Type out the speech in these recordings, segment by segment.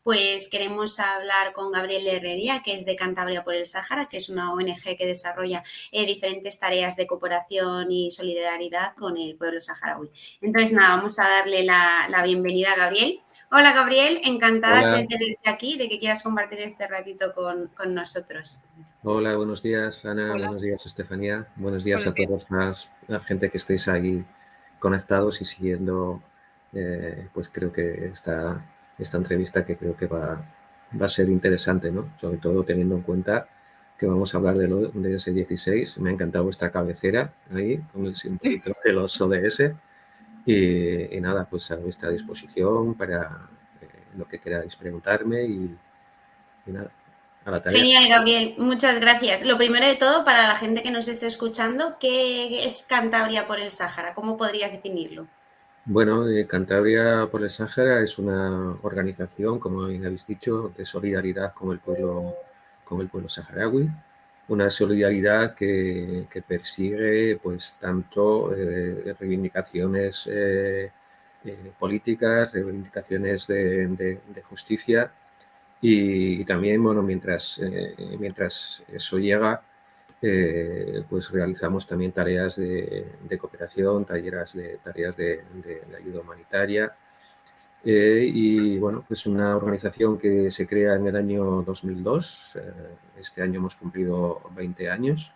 pues queremos hablar con Gabriel Herrería, que es de Cantabria por el Sáhara, que es una ONG que desarrolla diferentes tareas de cooperación y solidaridad con el pueblo saharaui. Entonces, nada, vamos a darle la bienvenida a Gabriel. Hola, Gabriel, encantadas de Hola, tenerte aquí, de que quieras compartir este ratito con nosotros. hola, buenos días Ana, Hola. buenos días Estefanía, buenos días Buenos a días. todos la gente que estéis ahí conectados y siguiendo, pues creo que esta entrevista que creo que va a ser interesante, ¿no? Sobre todo teniendo en cuenta que vamos a hablar de ese 16. Me ha encantado vuestra cabecera ahí con el simbolito de los ODS y nada, pues a vuestra disposición para lo que queráis preguntarme y nada, a la tarea. Genial, Gabriel, muchas gracias. Lo primero de todo, para la gente que nos esté escuchando, ¿qué es Cantabria por el Sáhara? ¿Cómo podrías definirlo? Bueno, Cantabria por el Sáhara es una organización, como bien habéis dicho, de solidaridad con el pueblo saharaui. Una solidaridad que persigue pues tanto reivindicaciones políticas, reivindicaciones de justicia y también, bueno, mientras eso llega, pues realizamos también tareas de cooperación, tareas de ayuda humanitaria. Y bueno, es una organización que se crea en el año 2002. Este año hemos cumplido 20 años.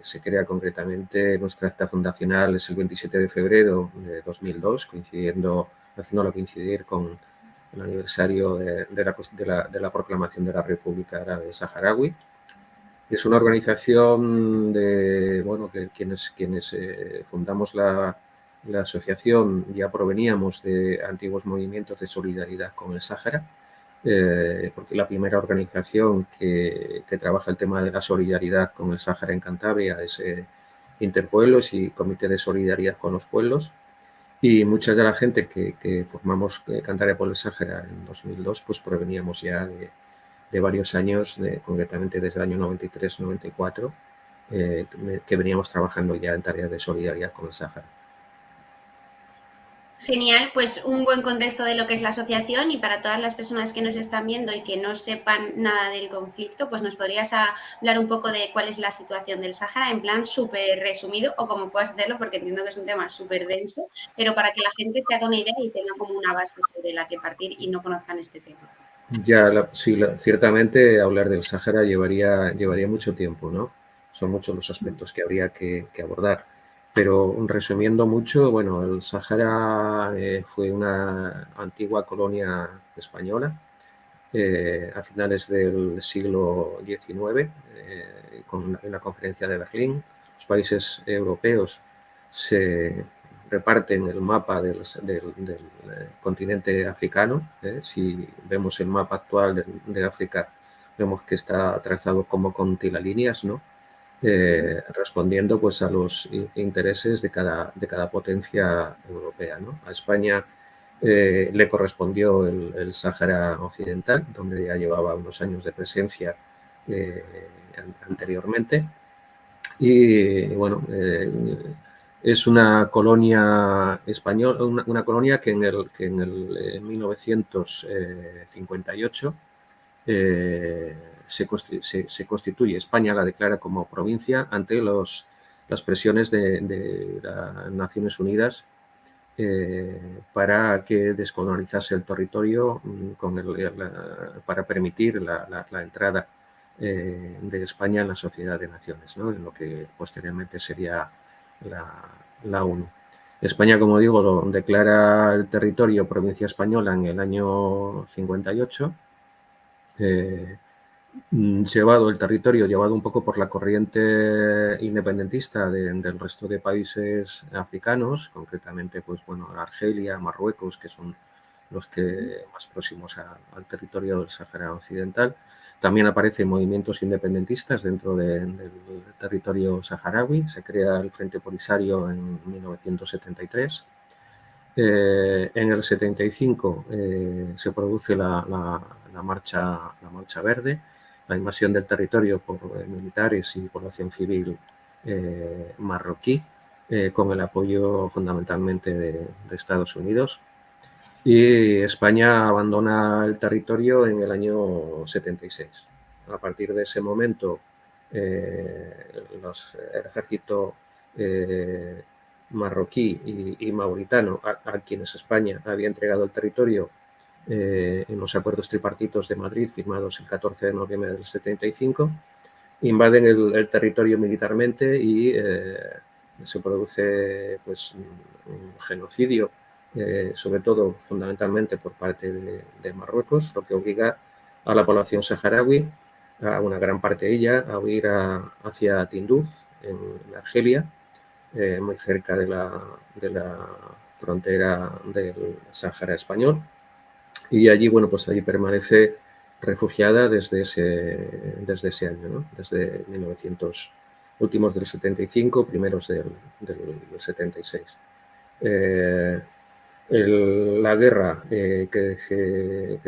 Se crea concretamente, nuestra acta fundacional es el 27 de febrero de 2002, haciéndolo coincidir con el aniversario de la proclamación de la República Árabe Saharaui. Es una organización bueno, que quienes fundamos la asociación ya proveníamos de antiguos movimientos de solidaridad con el Sáhara, porque la primera organización que trabaja el tema de la solidaridad con el Sáhara en Cantabria es Interpueblos y Comité de Solidaridad con los Pueblos. Y mucha de la gente que formamos Cantabria por el Sáhara en 2002, pues proveníamos ya de varios años, concretamente desde el año 93-94, que veníamos trabajando ya en tareas de solidaridad con el Sáhara. Genial, pues un buen contexto de lo que es la asociación y para todas las personas que nos están viendo y que no sepan nada del conflicto, pues nos podrías hablar un poco de cuál es la situación del Sáhara en plan súper resumido o como puedas hacerlo porque entiendo que es un tema súper denso, pero para que la gente se haga una idea y tenga como una base sobre la que partir y no conozcan este tema. Sí, ciertamente hablar del Sáhara llevaría mucho tiempo, ¿no? Son muchos los aspectos que habría que abordar. Pero resumiendo mucho, bueno, el Sáhara fue una antigua colonia española a finales del siglo XIX, en la conferencia de Berlín. Los países europeos se reparten el mapa del continente africano. Si vemos el mapa actual de África, vemos que está trazado como con tilalíneas, ¿no? Respondiendo pues a los intereses de cada potencia europea, ¿no? A España le correspondió el Sáhara Occidental, donde ya llevaba unos años de presencia eh, anteriormente. Y bueno, es una colonia española, una colonia que en el 1958 se constituye. España la declara como provincia ante las presiones de las Naciones Unidas para que descolonizase el territorio para permitir la entrada de España en la Sociedad de Naciones, ¿no? En lo que posteriormente sería la ONU. España, como digo, lo declara el territorio provincia española en el año 58, llevado el territorio, llevado un poco por la corriente independentista del resto de países africanos, concretamente, pues bueno, Argelia, Marruecos, que son los que más próximos al territorio del Sáhara Occidental. También aparecen movimientos independentistas dentro del territorio saharaui. Se crea el Frente Polisario en 1973. En el 75 se produce la marcha verde, la invasión del territorio por militares y población civil marroquí, con el apoyo fundamentalmente de Estados Unidos. y España abandona el territorio en el año 76. A partir de ese momento, el ejército marroquí y mauritano, a quienes España había entregado el territorio en los acuerdos tripartitos de Madrid firmados el 14 de noviembre del 75, invaden el territorio militarmente y se produce pues, un genocidio, sobre todo fundamentalmente por parte de Marruecos, lo que obliga a la población saharaui, a una gran parte de ella, a huir hacia Tinduf, en Argelia, muy cerca de la frontera del Sáhara español. Y allí, bueno, pues allí permanece refugiada desde ese año, ¿no? Desde 1900, últimos del 75, primeros del 76. La guerra que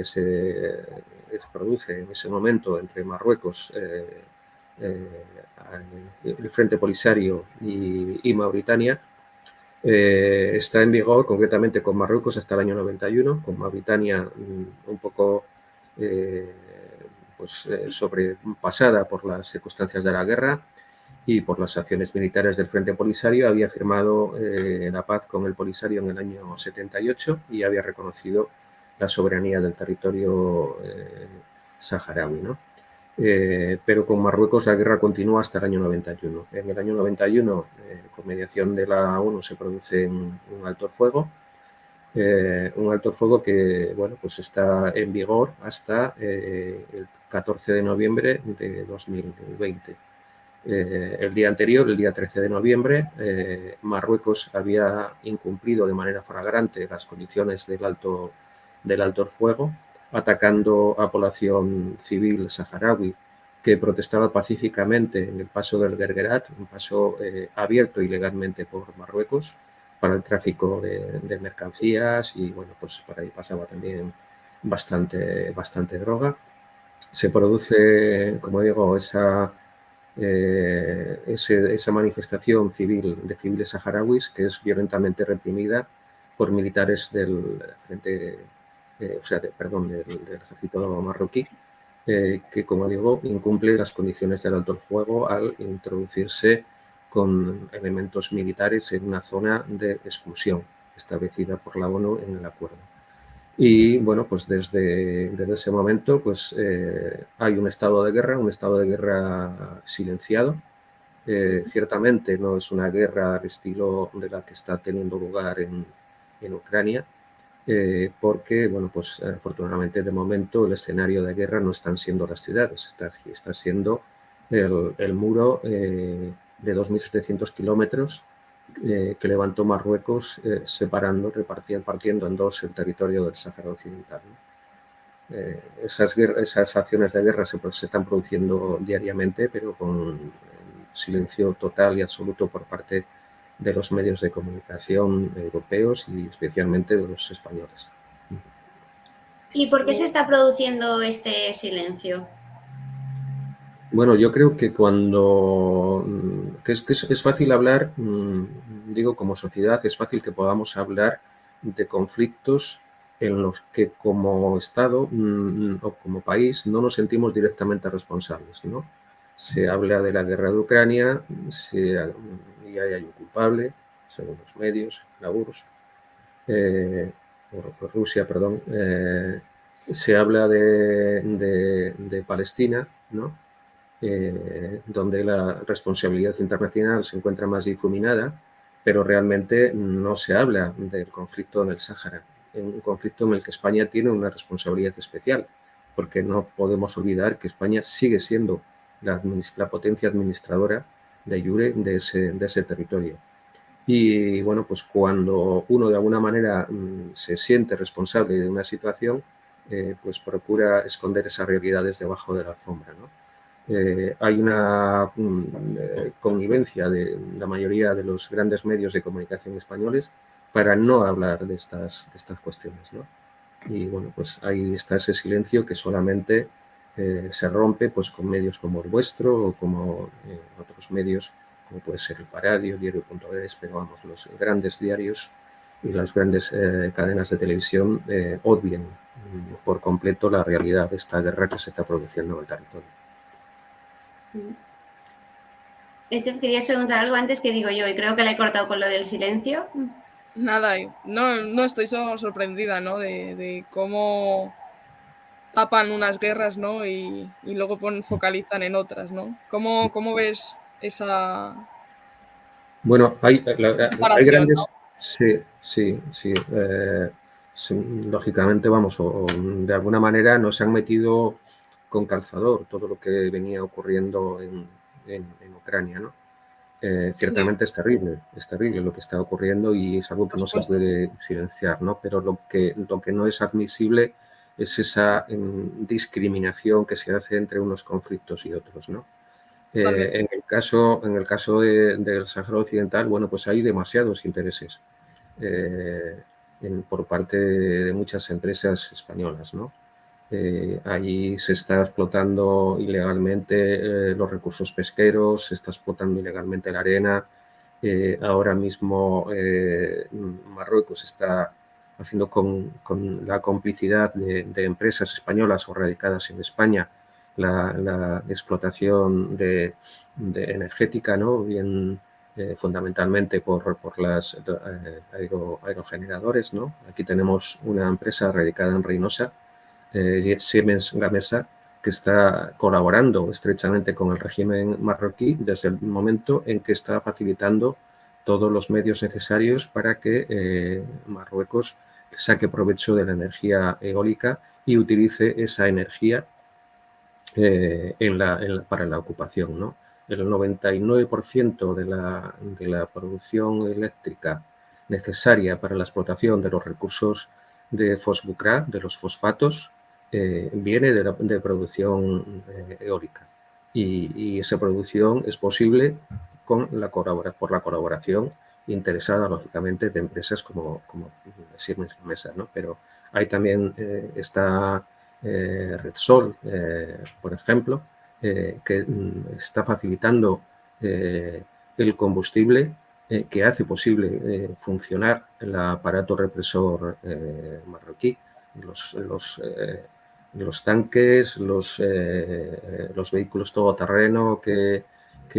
se produce en ese momento entre Marruecos, el Frente Polisario y Mauritania, está en vigor concretamente con Marruecos hasta el año 91, con Mauritania un poco sobrepasada por las circunstancias de la guerra y por las acciones militares del Frente Polisario. Había firmado la paz con el Polisario en el año 78 y había reconocido la soberanía del territorio saharaui, ¿no? Pero con Marruecos la guerra continúa hasta el año 91. En el año 91, con mediación de la ONU, se produce un alto el fuego, que bueno, pues está en vigor hasta el 14 de noviembre de 2020. El día anterior, el día 13 de noviembre, Marruecos había incumplido de manera flagrante las condiciones del alto el fuego, atacando a población civil saharaui que protestaba pacíficamente en el paso del Guerguerat, un paso abierto ilegalmente por Marruecos para el tráfico de mercancías, y bueno, pues por ahí pasaba también bastante droga. Se produce, como digo, esa manifestación civil de civiles saharauis que es violentamente reprimida por militares del frente, del ejército marroquí, que, como digo, incumple las condiciones del alto el fuego al introducirse con elementos militares en una zona de exclusión establecida por la ONU en el acuerdo. Y bueno, pues desde ese momento pues, hay un estado de guerra silenciado. Ciertamente no es una guerra al estilo de la que está teniendo lugar en Ucrania, porque, bueno, pues afortunadamente de momento el escenario de guerra no están siendo las ciudades, está siendo el muro de 2.700 kilómetros que levantó Marruecos, partiendo en dos el territorio del Sáhara Occidental, ¿no? Esas acciones de guerra se están produciendo diariamente, pero con silencio total y absoluto por parte de los medios de comunicación europeos y especialmente de los españoles. ¿Y por qué se está produciendo este silencio? Bueno, yo creo que es fácil hablar, digo, como sociedad, es fácil que podamos hablar de conflictos en los que como Estado o como país no nos sentimos directamente responsables, ¿no? Se habla de la guerra de Ucrania y hay un culpable, según los medios, la URSS, Rusia, perdón. Se habla de Palestina, ¿no? Donde la responsabilidad internacional se encuentra más difuminada, pero realmente no se habla del conflicto en el Sáhara, un conflicto en el que España tiene una responsabilidad especial, porque no podemos olvidar que España sigue siendo la potencia administradora de jure de ese territorio. Y bueno, pues cuando uno de alguna manera se siente responsable de una situación, pues procura esconder esas realidades debajo de la alfombra, ¿no? Hay una connivencia de la mayoría de los grandes medios de comunicación españoles para no hablar de estas cuestiones, ¿no? Y bueno, pues ahí está ese silencio que solamente se rompe pues con medios como el vuestro o como otros medios, como puede ser el Paradio, Diario.es, pero vamos, los grandes diarios y las grandes cadenas de televisión obvien por completo la realidad de esta guerra que se está produciendo en el territorio. Querías preguntar algo antes que digo yo y creo que le he cortado con lo del silencio. Nada, no estoy sorprendida, ¿no? De cómo tapan unas guerras, ¿no? Y luego focalizan en otras, ¿no? ¿Cómo ves esa Bueno, hay separación, ¿no? grandes... Sí, sí, sí. Lógicamente, vamos, o de alguna manera no se han metido con calzador todo lo que venía ocurriendo en Ucrania, ¿no? Sí, Ciertamente es terrible lo que está ocurriendo y es algo que por no se supuesto. puede silenciar, ¿no? Pero lo que no es admisible es esa discriminación que se hace entre unos conflictos y otros, ¿no? Totalmente. En el caso del Sáhara Occidental, bueno, pues hay demasiados intereses por parte de muchas empresas españolas, ¿no? Allí se está explotando ilegalmente los recursos pesqueros, se está explotando ilegalmente la arena. Ahora mismo Marruecos está haciendo con la complicidad de empresas españolas o radicadas en España la explotación energética, ¿no? Bien, fundamentalmente por las aerogeneradores, ¿no? Aquí tenemos una empresa radicada en Reynosa, Siemens Gamesa, que está colaborando estrechamente con el régimen marroquí desde el momento en que está facilitando todos los medios necesarios para que Marruecos saque provecho de la energía eólica y utilice esa energía para la ocupación, ¿no? El 99% de la producción eléctrica necesaria para la explotación de los recursos de fosbucrá, de los fosfatos, viene de producción eólica. Y esa producción es posible por la colaboración interesada, lógicamente, de empresas como Siemens Gamesa, ¿no? Pero hay también está Repsol, por ejemplo, que está facilitando el combustible que hace posible funcionar el aparato represor marroquí. Los tanques, los vehículos todoterreno que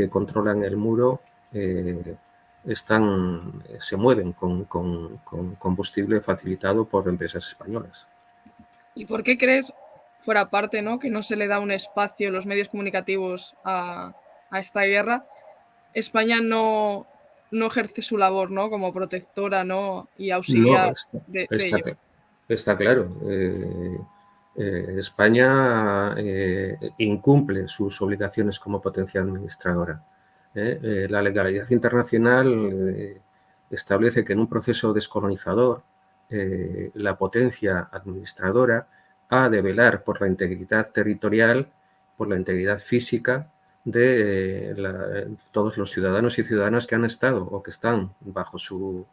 controlan el muro se mueven con combustible facilitado por empresas españolas. ¿Y por qué crees, fuera parte, ¿no? Que no se le da un espacio en los medios comunicativos a esta guerra? España no ejerce su labor, ¿no? Como protectora, ¿no? Y No, auxiliar de ello. está claro. España incumple sus obligaciones como potencia administradora. La legalidad internacional establece que en un proceso descolonizador la potencia administradora ha de velar por la integridad territorial, por la integridad física de todos los ciudadanos y ciudadanas que han estado o que están bajo su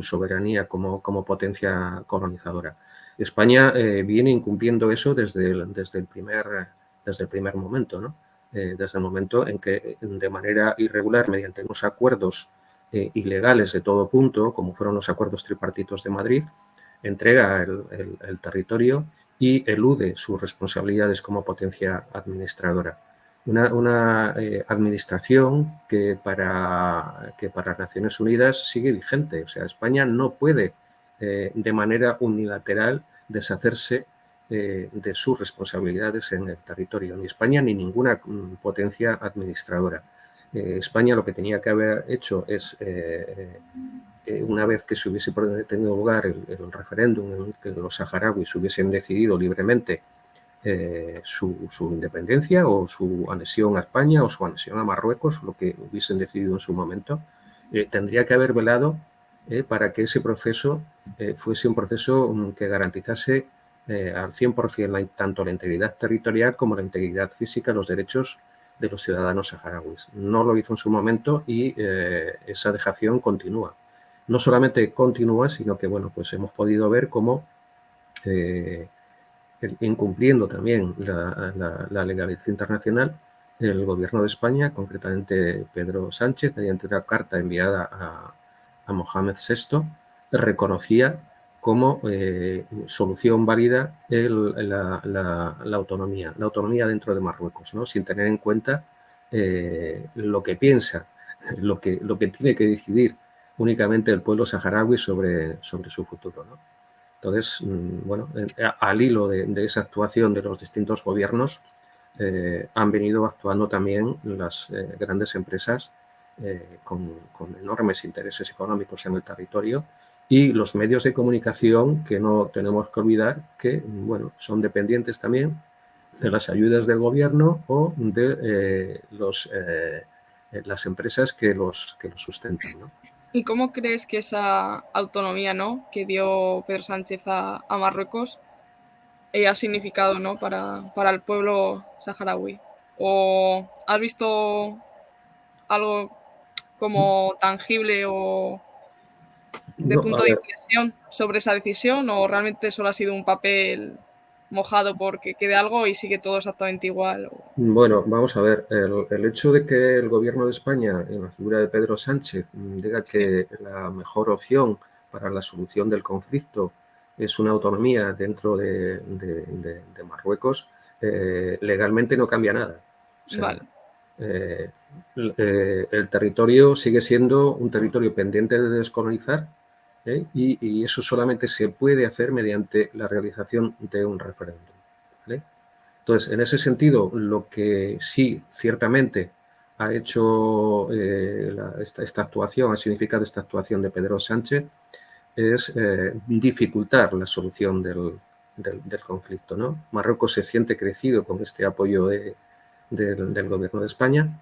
soberanía como potencia colonizadora. España viene incumpliendo eso desde el primer momento, ¿no? Desde el momento en que de manera irregular, mediante unos acuerdos ilegales de todo punto, como fueron los acuerdos tripartitos de Madrid, entrega el territorio y elude sus responsabilidades como potencia administradora. Una administración que para Naciones Unidas sigue vigente. O sea, España no puede de manera unilateral deshacerse de sus responsabilidades en el territorio, ni España ni ninguna potencia administradora. España lo que tenía que haber hecho es, una vez que se hubiese tenido lugar el referéndum en el que los saharauis hubiesen decidido libremente su independencia o su anexión a España o su anexión a Marruecos, lo que hubiesen decidido en su momento, tendría que haber velado para que ese proceso fuese un proceso que garantizase al 100% tanto la integridad territorial como la integridad física, los derechos de los ciudadanos saharauis. No lo hizo en su momento y esa dejación continúa. No solamente continúa, sino que bueno, pues hemos podido ver cómo incumpliendo también la legalidad internacional, el gobierno de España, concretamente Pedro Sánchez, mediante una carta enviada a Mohamed VI, reconocía como solución válida la autonomía dentro de Marruecos, ¿no? Sin tener en cuenta lo que piensa, lo que tiene que decidir únicamente el pueblo saharaui sobre su futuro, ¿no? Entonces, bueno, al hilo de esa actuación de los distintos gobiernos, han venido actuando también las grandes empresas con enormes intereses económicos en el territorio, y los medios de comunicación, que no tenemos que olvidar que, bueno, son dependientes también de las ayudas del gobierno o de las empresas que los sustentan, ¿no? ¿Y cómo crees que esa autonomía, ¿no?, que dio Pedro Sánchez a Marruecos ha significado, ¿no?, para el pueblo saharaui? ¿O has visto algo como tangible o de No, a punto de ver, inflexión sobre esa decisión, o realmente solo ha sido un papel mojado porque quede algo y sigue todo exactamente igual? bueno, vamos a ver, el hecho de que el gobierno de España, en la figura de Pedro Sánchez, diga Sí, que la mejor opción para la solución del conflicto es una autonomía dentro de Marruecos, legalmente no cambia nada. O sea, vale, eh, el territorio sigue siendo un territorio pendiente de descolonizar, y eso solamente se puede hacer mediante la realización de un referéndum, ¿vale? Entonces, en ese sentido, lo que sí ciertamente ha hecho esta actuación, ha significado esta actuación de Pedro Sánchez, es dificultar la solución del conflicto, ¿no? Marruecos se siente crecido con este apoyo del gobierno de España,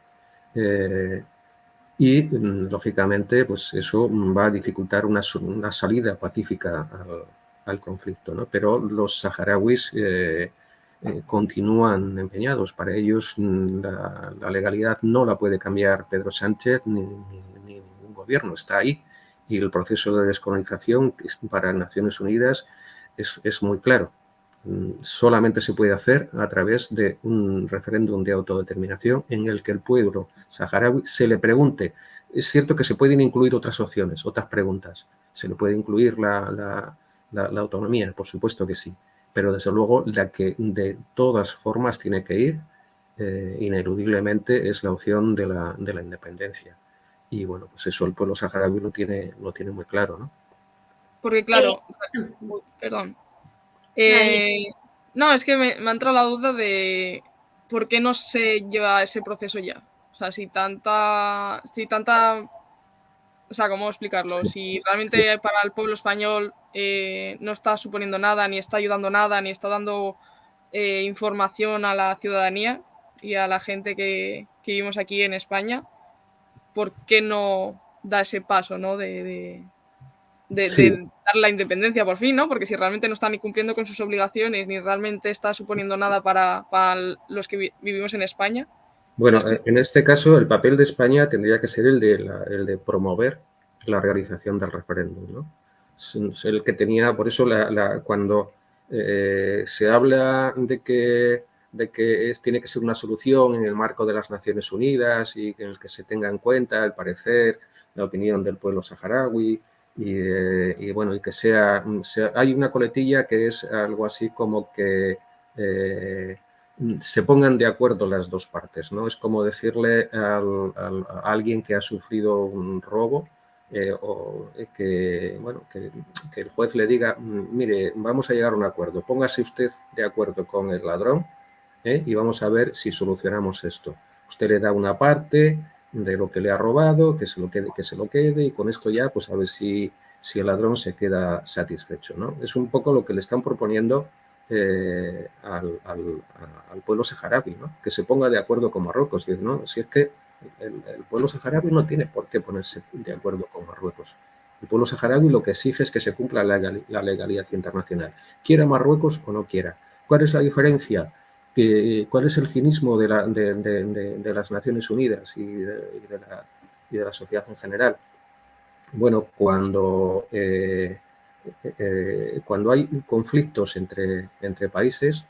y, lógicamente, pues eso va a dificultar una salida pacífica al conflicto, ¿no? Pero los saharauis continúan empeñados. Para ellos la legalidad no la puede cambiar Pedro Sánchez ni ningún gobierno. Está ahí. Y el proceso de descolonización para Naciones Unidas es muy claro. Solamente se puede hacer a través de un referéndum de autodeterminación en el que el pueblo saharaui se le pregunte. Es cierto que se pueden incluir otras opciones, otras preguntas. Se le puede incluir la autonomía, por supuesto que sí, pero desde luego la que de todas formas tiene que ir ineludiblemente es la opción de la independencia. Y bueno, pues eso el pueblo saharaui lo tiene muy claro, ¿no? porque Eh, claro, uy, perdón. Nadie. No, es que me ha entrado la duda de por qué no se lleva ese proceso ya. O sea, o sea, ¿cómo explicarlo? Sí, Si sí. realmente para el pueblo español no está suponiendo nada, ni está ayudando nada, ni está dando información a la ciudadanía y a la gente que vivimos aquí en España, ¿por qué no da ese paso, ¿no? Sí, De dar la independencia por fin, ¿no? Porque si realmente no está ni cumpliendo con sus obligaciones, ni realmente está suponiendo nada para los que vivimos en España. bueno, ¿Sabes cómo? en este caso el papel de España tendría que ser el de promover la realización del referéndum, ¿no? Es el que tenía, por eso cuando se habla de que tiene que ser una solución en el marco de las Naciones Unidas y en el que se tenga en cuenta el parecer, la opinión del pueblo saharaui y bueno, y que hay una coletilla que es algo así como que se pongan de acuerdo las dos partes, ¿no? Es como decirle a alguien que ha sufrido un robo o bueno, que el juez le diga, mire, vamos a llegar a un acuerdo, póngase usted de acuerdo con el ladrón y vamos a ver si solucionamos esto. Usted le da una parte de lo que le ha robado, que se lo quede y con esto ya pues a ver si el ladrón se queda satisfecho, ¿no? Es un poco lo que le están proponiendo al pueblo saharaui, ¿no? Que se ponga de acuerdo con Marruecos. Y, ¿no? Si es que el pueblo saharaui no tiene por qué ponerse de acuerdo con Marruecos. El pueblo saharaui lo que exige es que se cumpla la legalidad internacional, quiera Marruecos o no quiera. ¿Cuál es la diferencia? ¿Cuál es el cinismo de las Naciones Unidas y de la sociedad en general? Bueno, cuando hay conflictos entre países,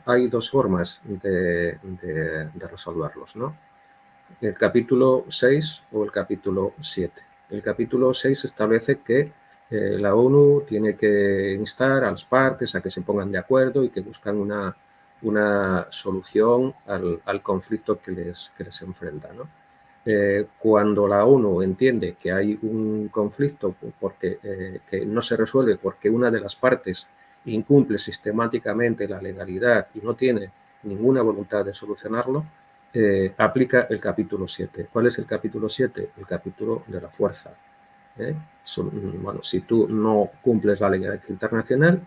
hay dos formas de resolverlos, ¿no? El capítulo 6 o el capítulo 7. El capítulo 6 establece que la ONU tiene que instar a las partes a que se pongan de acuerdo y que buscan una solución al conflicto que les enfrenta, ¿no? Cuando la ONU entiende que hay un conflicto que no se resuelve porque una de las partes incumple sistemáticamente la legalidad y no tiene ninguna voluntad de solucionarlo, aplica el capítulo 7. ¿Cuál es el capítulo 7? El capítulo de la fuerza. Bueno, si tú no cumples la legalidad internacional,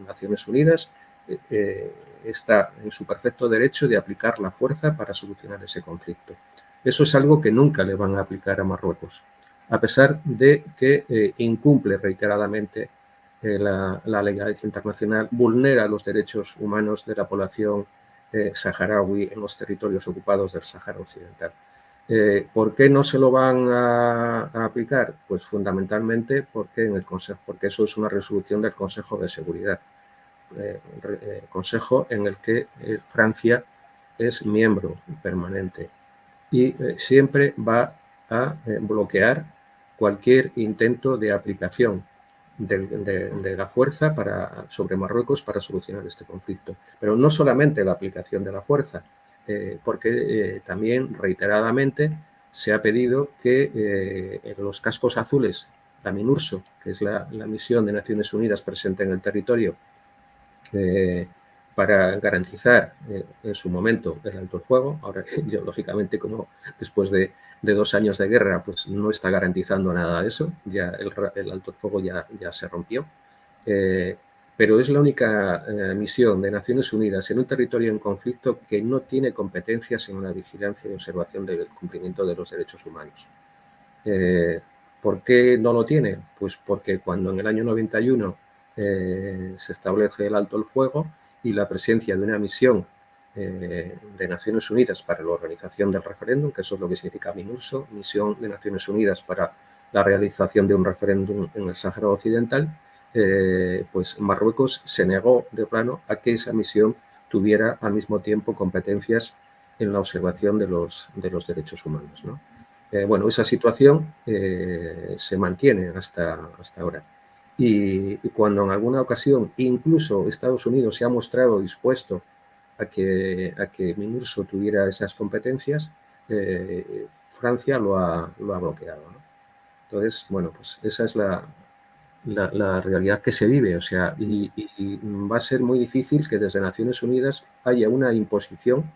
Naciones Unidas está en su perfecto derecho de aplicar la fuerza para solucionar ese conflicto. Eso es algo que nunca le van a aplicar a Marruecos, a pesar de que incumple reiteradamente la legalidad internacional, vulnera los derechos humanos de la población saharaui en los territorios ocupados del Sáhara Occidental. ¿Por qué no se lo van a aplicar? Pues fundamentalmente porque eso es una resolución del Consejo de Seguridad. Consejo en el que Francia es miembro permanente y siempre va a bloquear cualquier intento de aplicación de la fuerza sobre Marruecos para solucionar este conflicto. Pero no solamente la aplicación de la fuerza, porque también reiteradamente se ha pedido que en los cascos azules, la MINURSO, que es la misión de Naciones Unidas presente en el territorio, para garantizar en su momento el alto el fuego. Ahora, lógicamente, como después de 2 años de guerra, pues no está garantizando nada de eso, ya el alto el fuego ya se rompió. Pero es la única misión de Naciones Unidas en un territorio en conflicto que no tiene competencias en la vigilancia y observación del cumplimiento de los derechos humanos. ¿Por qué no lo tiene? Pues porque cuando en el año 91 se establece el alto el fuego y la presencia de una misión de Naciones Unidas para la organización del referéndum, que eso es lo que significa MINURSO, Misión de Naciones Unidas para la realización de un referéndum en el Sáhara Occidental, pues Marruecos se negó de plano a que esa misión tuviera al mismo tiempo competencias en la observación de los derechos humanos, ¿no? Bueno, esa situación se mantiene hasta ahora. Y cuando en alguna ocasión incluso Estados Unidos se ha mostrado dispuesto a que MINURSO tuviera esas competencias, Francia lo ha bloqueado, ¿no? Entonces, bueno, pues esa es la realidad que se vive, o sea, y va a ser muy difícil que desde Naciones Unidas haya una imposición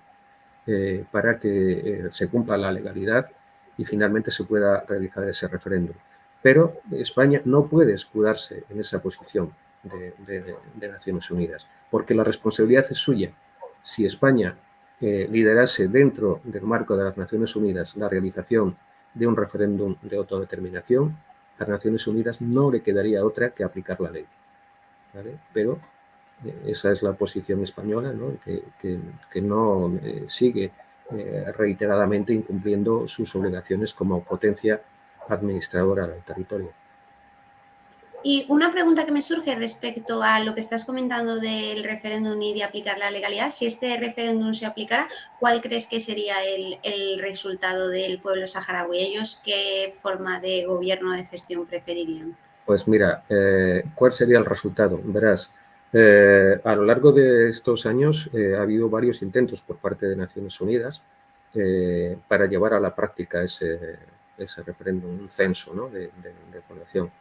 para que se cumpla la legalidad y finalmente se pueda realizar ese referéndum. Pero España no puede escudarse en esa posición de Naciones Unidas, porque la responsabilidad es suya. Si España liderase dentro del marco de las Naciones Unidas la realización de un referéndum de autodeterminación, a las Naciones Unidas no le quedaría otra que aplicar la ley, ¿vale? Pero esa es la posición española, ¿no? Que no sigue reiteradamente incumpliendo sus obligaciones como potencia administradora del territorio. Y una pregunta que me surge respecto a lo que estás comentando del referéndum y de aplicar la legalidad, si este referéndum se aplicara, ¿cuál crees que sería el resultado del pueblo saharaui? ¿Ellos qué forma de gobierno o de gestión preferirían? Pues mira, ¿cuál sería el resultado? Verás, a lo largo de estos años ha habido varios intentos por parte de Naciones Unidas para llevar a la práctica ese referéndum, un censo, ¿no?, de población.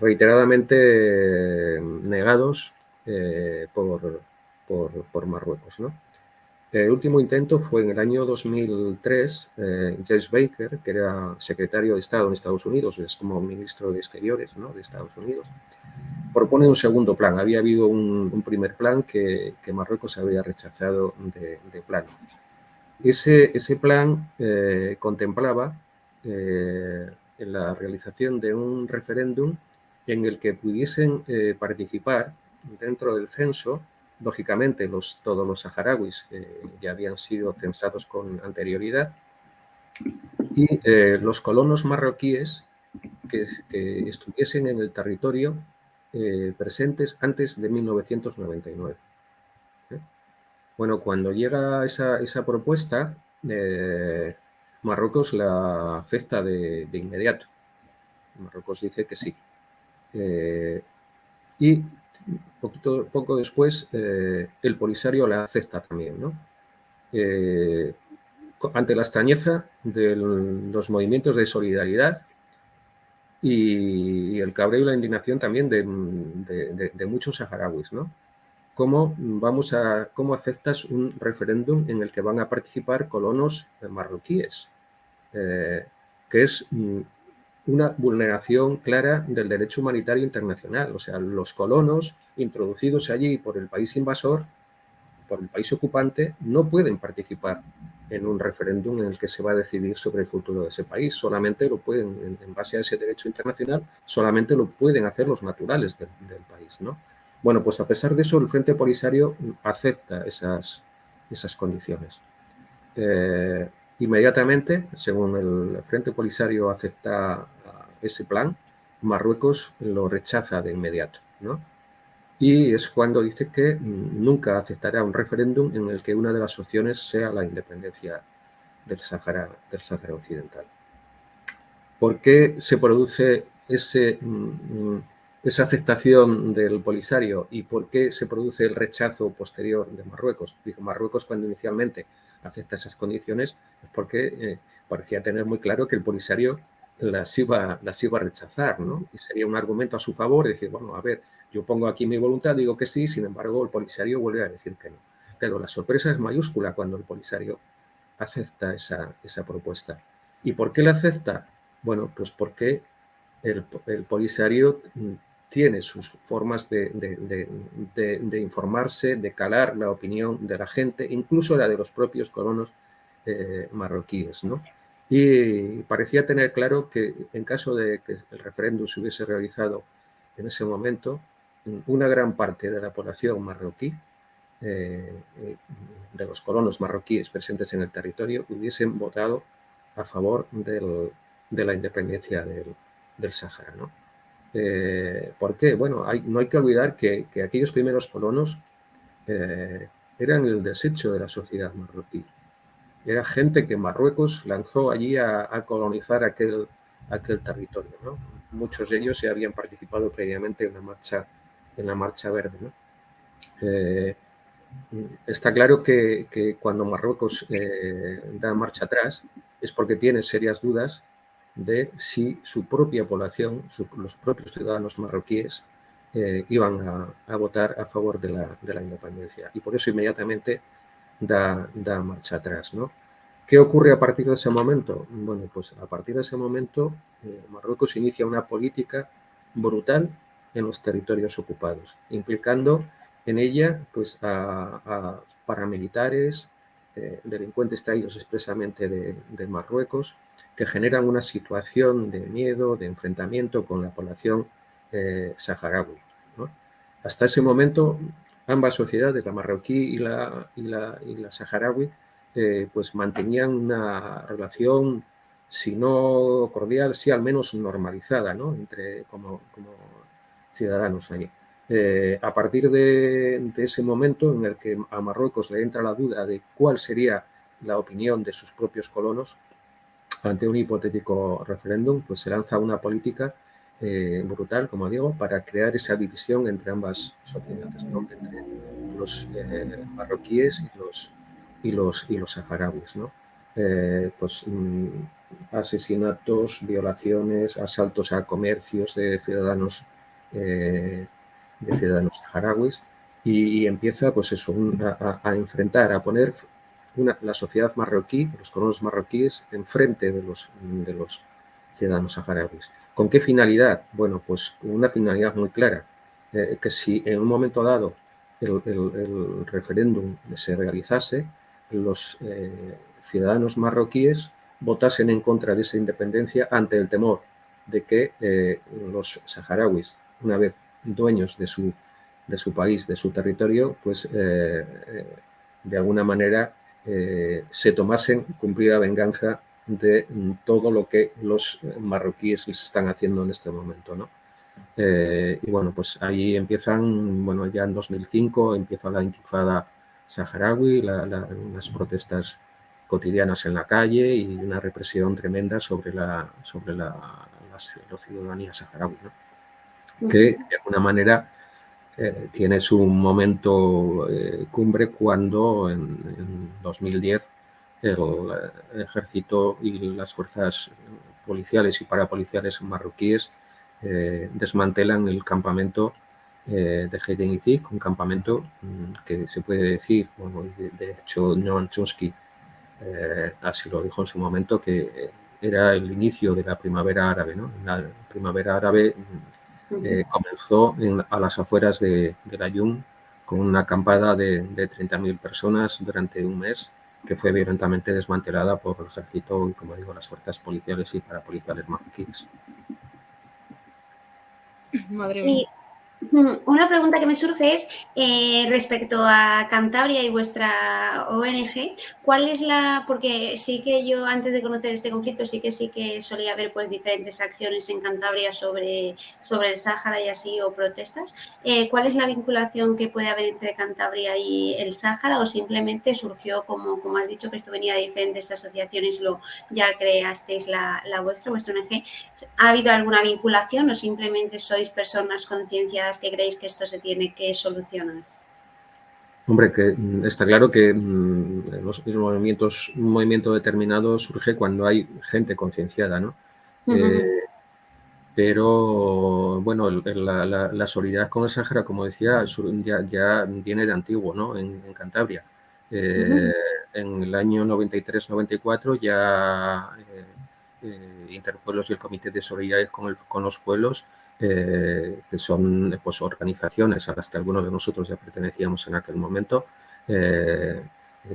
Reiteradamente negados por Marruecos, ¿no? El último intento fue en el año 2003. James Baker, que era secretario de Estado en Estados Unidos, es como ministro de Exteriores, ¿no?, de Estados Unidos, propone un segundo plan. Había habido un primer plan que Marruecos había rechazado de plano. Ese plan contemplaba la realización de un referéndum en el que pudiesen participar dentro del censo, lógicamente, todos los saharauis ya habían sido censados con anterioridad, y los colonos marroquíes que estuviesen en el territorio presentes antes de 1999. Bueno, cuando llega esa propuesta, Marruecos la acepta de inmediato. Marruecos dice que sí. Y poco después el Polisario la acepta también, ¿no? Ante la extrañeza de los movimientos de solidaridad y el cabreo y la indignación también de muchos saharauis, ¿no? ¿Cómo aceptas un referéndum en el que van a participar colonos marroquíes? Que es una vulneración clara del derecho humanitario internacional. O sea, los colonos introducidos allí por el país invasor, por el país ocupante, no pueden participar en un referéndum en el que se va a decidir sobre el futuro de ese país. Solamente lo pueden, en base a ese derecho internacional, solamente lo pueden hacer los naturales del país, ¿no? Bueno, pues a pesar de eso, el Frente Polisario acepta esas condiciones. Inmediatamente, según el Frente Polisario acepta ese plan, Marruecos lo rechaza de inmediato, ¿no? Y es cuando dice que nunca aceptará un referéndum en el que una de las opciones sea la independencia del Sáhara Occidental. ¿Por qué se produce esa aceptación del Polisario y por qué se produce el rechazo posterior de Marruecos? Dijo Marruecos, cuando inicialmente acepta esas condiciones, es porque parecía tener muy claro que el Polisario las iba a rechazar, ¿no? Y sería un argumento a su favor, decir, bueno, a ver, yo pongo aquí mi voluntad, digo que sí, sin embargo, el Polisario vuelve a decir que no. Claro, la sorpresa es mayúscula cuando el Polisario acepta esa propuesta. ¿Y por qué la acepta? Bueno, pues porque el Polisario tiene sus formas de informarse, de calar la opinión de la gente, incluso la de los propios colonos marroquíes, ¿no? Y parecía tener claro que en caso de que el referéndum se hubiese realizado en ese momento, una gran parte de la población marroquí, de los colonos marroquíes presentes en el territorio, hubiesen votado a favor de la independencia del Sáhara, ¿no? ¿Por qué? Bueno, no hay que olvidar que aquellos primeros colonos eran el desecho de la sociedad marroquí. Era gente que Marruecos lanzó allí a colonizar aquel territorio, ¿no? Muchos de ellos se habían participado previamente en la marcha verde, ¿no? Está claro que cuando Marruecos da marcha atrás es porque tiene serias dudas de si su propia población, los propios ciudadanos marroquíes, iban a votar a favor de la independencia. Y por eso inmediatamente da marcha atrás, ¿no? ¿Qué ocurre a partir de ese momento? Bueno, pues a partir de ese momento Marruecos inicia una política brutal en los territorios ocupados, implicando en ella pues, a paramilitares, delincuentes traídos expresamente de Marruecos, que generan una situación de miedo, de enfrentamiento con la población saharaui, ¿no? Hasta ese momento, ambas sociedades, la marroquí y la saharaui, pues mantenían una relación, si no cordial, sí al menos normalizada, ¿no? Como ciudadanos allí. A partir de ese momento en el que a Marruecos le entra la duda de cuál sería la opinión de sus propios colonos ante un hipotético referéndum, pues se lanza una política brutal, como digo, para crear esa división entre ambas sociedades, ¿no? Entre los marroquíes y los saharauis, ¿no? Pues asesinatos, violaciones, asaltos a comercios de ciudadanos saharauis y empieza pues eso, a enfrentar, a poner la sociedad marroquí, los colonos marroquíes, enfrente de los ciudadanos saharauis. ¿Con qué finalidad? Bueno, pues con una finalidad muy clara, que si en un momento dado el referéndum se realizase, los ciudadanos marroquíes votasen en contra de esa independencia ante el temor de que los saharauis, una vez dueños de su país, de su territorio, pues de alguna manera se tomasen cumplida venganza de todo lo que los marroquíes les están haciendo en este momento, ¿no? Y bueno, pues ahí empiezan, bueno, ya en 2005 empieza la intifada saharaui, las protestas cotidianas en la calle y una represión tremenda sobre la ciudadanía saharaui, ¿no? Que de alguna manera tiene su momento cumbre cuando en 2010 el ejército y las fuerzas policiales y parapoliciales marroquíes desmantelan el campamento de Hedin Izik, un campamento que se puede decir, bueno, de hecho Noam Chomsky así lo dijo en su momento, que era el inicio de la primavera árabe, ¿no? La primavera árabe comenzó a las afueras de Laayoune con una acampada de 30.000 personas durante un mes, que fue violentamente desmantelada por el ejército y, como digo, las fuerzas policiales y parapoliciales marroquíes. Madre mía. Una pregunta que me surge es respecto a Cantabria y vuestra ONG, ¿cuál es porque sí que yo antes de conocer este conflicto sí que solía ver pues diferentes acciones en Cantabria sobre el Sáhara y así o protestas, ¿cuál es la vinculación que puede haber entre Cantabria y el Sáhara o simplemente surgió como has dicho que esto venía de diferentes asociaciones, ya creasteis vuestra ONG? ¿Ha habido alguna vinculación o simplemente sois personas concienciadas que creéis que esto se tiene que solucionar? Hombre, que está claro que un movimiento determinado surge cuando hay gente concienciada, ¿no? Pero, bueno, la solidaridad con el Sáhara, como decía, ya viene de antiguo, ¿no? En Cantabria. En el año 93-94 ya Interpueblos y el Comité de Solidaridad con los Pueblos, que son pues, organizaciones a las que algunos de nosotros ya pertenecíamos en aquel momento,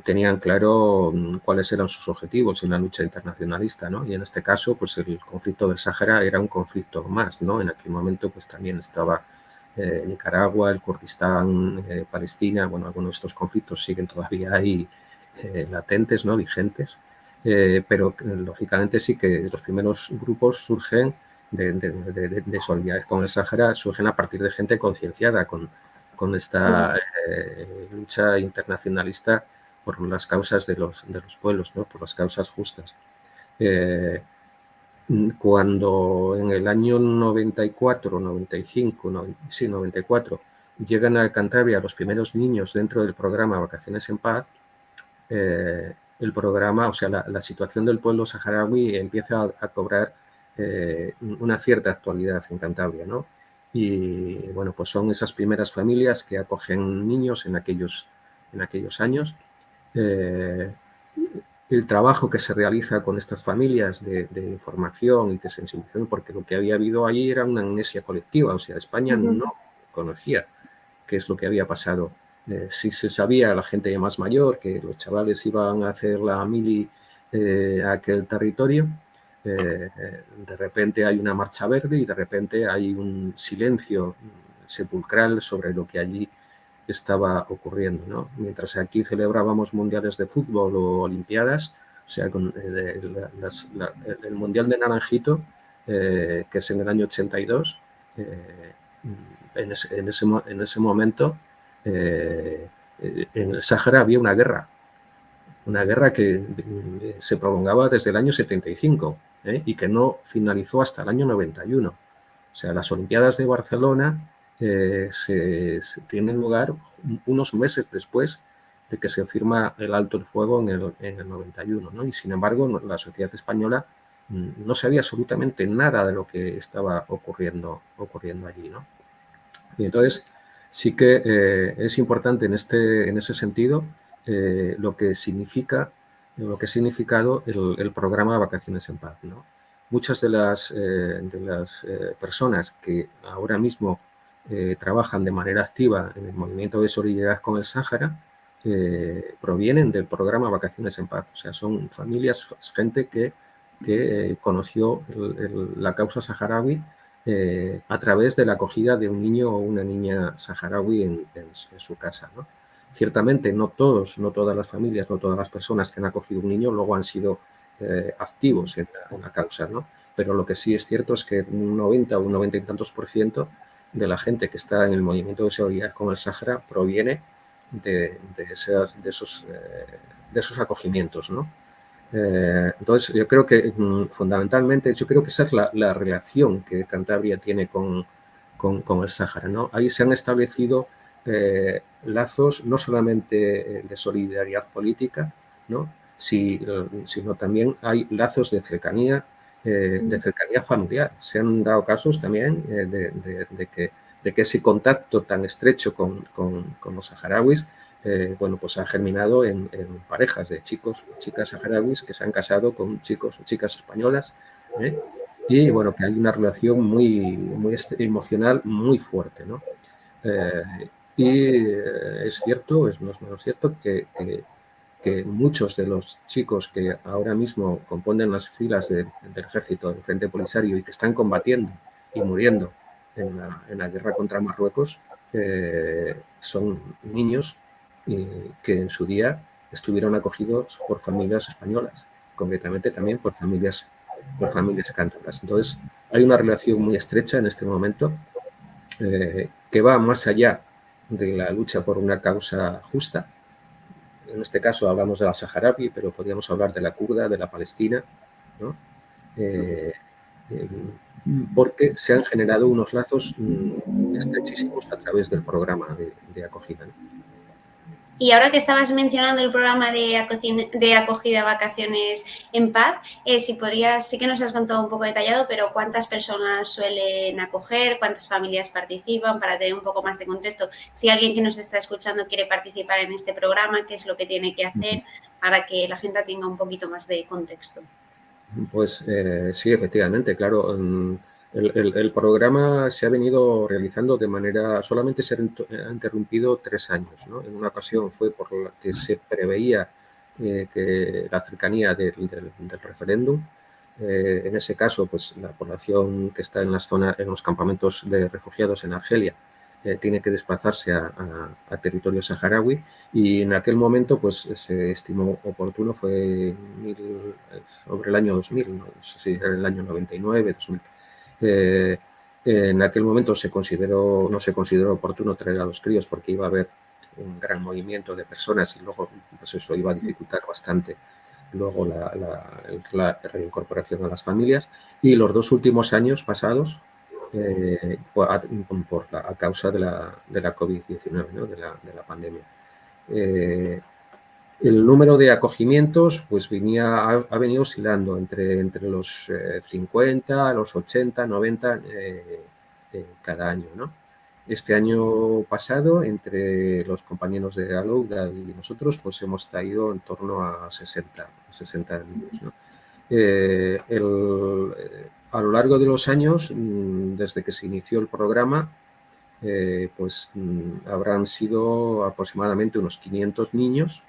tenían claro cuáles eran sus objetivos en la lucha internacionalista, ¿no? Y en este caso, pues el conflicto del Sáhara era un conflicto más, ¿no? En aquel momento, pues también estaba Nicaragua, el Kurdistán, Palestina. Bueno, algunos de estos conflictos siguen todavía ahí latentes, ¿no? Vigentes. Pero lógicamente sí que los primeros grupos surgen de solidaridad con el Sáhara, surgen a partir de gente concienciada con esta lucha internacionalista por las causas de los pueblos, ¿no? Por las causas justas. Cuando en el año 94, 94, llegan a Cantabria los primeros niños dentro del programa Vacaciones en Paz, el programa, o sea, la situación del pueblo saharaui empieza a cobrar una cierta actualidad en Cantabria, ¿no? Y bueno, pues son esas primeras familias que acogen niños en aquellos años. El trabajo que se realiza con estas familias de información y de sensibilización, porque lo que había habido allí era una amnesia colectiva, o sea, España no conocía qué es lo que había pasado. Sí se sabía, la gente ya más mayor, que los chavales iban a hacer la mili a aquel territorio. De repente hay una marcha verde y de repente hay un silencio sepulcral sobre lo que allí estaba ocurriendo, ¿no? Mientras aquí celebrábamos mundiales de fútbol o olimpiadas, o sea, con el mundial de Naranjito, que es en el año 82, en ese momento en el Sáhara había una guerra que se prolongaba desde el año 75 y que no finalizó hasta el año 91. O sea, las Olimpiadas de Barcelona se tienen lugar unos meses después de que se firma el alto el fuego en el 91, ¿no? Y sin embargo, la sociedad española no sabía absolutamente nada de lo que estaba ocurriendo allí, ¿no? Y entonces sí que es importante en ese sentido lo que ha significado el programa Vacaciones en Paz, ¿no? Muchas de las personas que ahora mismo trabajan de manera activa en el movimiento de solidaridad con el Sáhara provienen del programa Vacaciones en Paz. O sea, son familias, gente que conoció la causa saharaui a través de la acogida de un niño o una niña saharaui en su casa, ¿no? Ciertamente no todas las familias, no todas las personas que han acogido un niño luego han sido activos en la causa, ¿no? Pero lo que sí es cierto es que un 90 o un 90 y tantos % de la gente que está en el movimiento de solidaridad con el Sáhara proviene de esos acogimientos, ¿no? Entonces, yo creo que fundamentalmente, yo creo que esa es la relación que Cantabria tiene con el Sáhara, ¿no? Ahí se han establecido lazos no solamente de solidaridad política, ¿no? Sino también hay lazos de cercanía familiar. Se han dado casos también de que ese contacto tan estrecho con los saharauis bueno, pues ha germinado en parejas de chicos o chicas saharauis que se han casado con chicos o chicas españolas, y bueno, que hay una relación muy emocional muy fuerte, ¿no? Es cierto, no es menos cierto que muchos de los chicos que ahora mismo componen las filas del ejército, del Frente Polisario, y que están combatiendo y muriendo en la guerra contra Marruecos, son niños que en su día estuvieron acogidos por familias españolas, concretamente también por familias cántabras. Entonces, hay una relación muy estrecha en este momento que va más allá de la lucha por una causa justa. En este caso hablamos de la saharaui, pero podríamos hablar de la kurda, de la palestina, ¿no? Porque se han generado unos lazos estrechísimos a través del programa de acogida, ¿no? Y ahora que estabas mencionando el programa de acogida Vacaciones en Paz, si podrías, sí que nos has contado un poco detallado, pero ¿cuántas personas suelen acoger? ¿Cuántas familias participan? Para tener un poco más de contexto. Si alguien que nos está escuchando quiere participar en este programa, ¿qué es lo que tiene que hacer para que la gente tenga un poquito más de contexto? Pues sí, efectivamente, claro. El programa se ha venido realizando de manera, solamente se ha interrumpido 3 años, ¿no? En una ocasión fue por la que se preveía que la cercanía del referéndum. En ese caso, pues la población que está en los campamentos de refugiados en Argelia, tiene que desplazarse a territorio saharaui, y en aquel momento pues se estimó oportuno, fue sobre el año 2000, no sé si era el año 99, 2000. En aquel momento no se consideró oportuno traer a los críos porque iba a haber un gran movimiento de personas y luego pues eso iba a dificultar bastante luego la reincorporación a las familias. Y los 2 últimos años pasados, a causa de la COVID-19, ¿no? de la pandemia. El número de acogimientos pues ha venido oscilando entre los 50, los 80, 90 cada año, ¿no? Este año pasado, entre los compañeros de Alouda y nosotros, pues hemos traído en torno a 60 niños, ¿no? A lo largo de los años, desde que se inició el programa, pues habrán sido aproximadamente unos 500 niños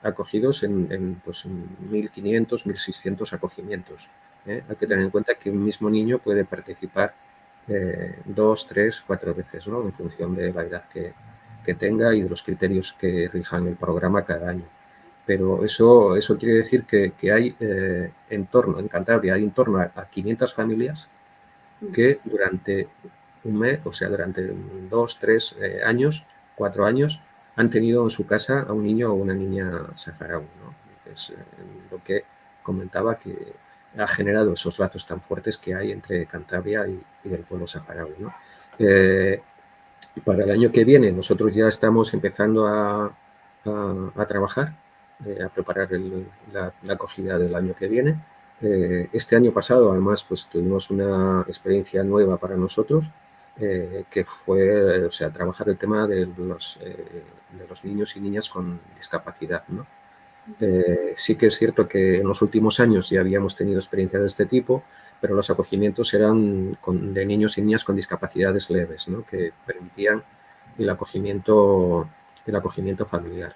acogidos en 1.500, 1.600 acogimientos. Hay que tener en cuenta que un mismo niño puede participar 2, 3, 4 veces, ¿no? En función de la edad que tenga y de los criterios que rijan el programa cada año. Pero eso quiere decir que hay en Cantabria hay en torno a 500 familias que durante un mes, o sea, durante 2, 3 años, 4 años, han tenido en su casa a un niño o una niña saharaui, ¿no? Es lo que comentaba, que ha generado esos lazos tan fuertes que hay entre Cantabria y el pueblo saharaui, ¿no? Para el año que viene nosotros ya estamos empezando a trabajar, a preparar la acogida del año que viene. Este año pasado, además, pues tuvimos una experiencia nueva para nosotros, que fue, o sea, trabajar el tema de los niños y niñas con discapacidad, ¿no? Sí que es cierto que en los últimos años ya habíamos tenido experiencias de este tipo, pero los acogimientos eran de niños y niñas con discapacidades leves, ¿no? Que permitían el acogimiento familiar.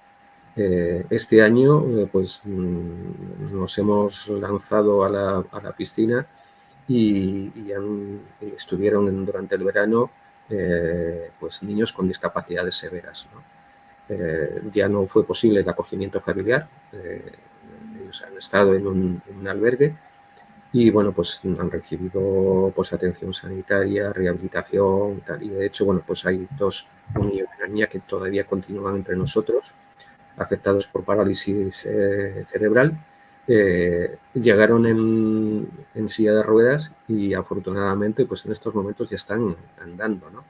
Este año pues nos hemos lanzado a la piscina y estuvieron durante el verano pues niños con discapacidades severas, ¿no? Ya no fue posible el acogimiento familiar. Ellos han estado en un albergue y bueno, pues han recibido pues atención sanitaria, rehabilitación y tal. Y de hecho, bueno, pues hay un niño y una niña que todavía continúan entre nosotros. afectados por parálisis cerebral, llegaron en silla de ruedas y afortunadamente pues en estos momentos ya están andando, ¿no?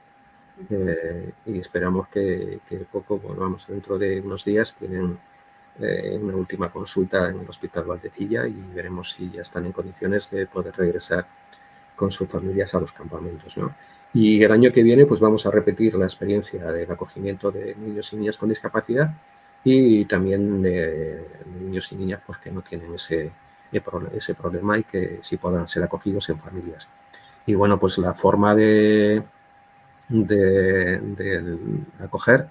Y esperamos que poco, bueno, vamos, dentro de unos días tienen una última consulta en el Hospital Valdecilla y veremos si ya están en condiciones de poder regresar con sus familias a los campamentos, ¿no? Y el año que viene pues vamos a repetir la experiencia del acogimiento de niños y niñas con discapacidad y también de niños y niñas pues, que no tienen ese problema y que sí puedan ser acogidos en familias. Y bueno, pues la forma de acoger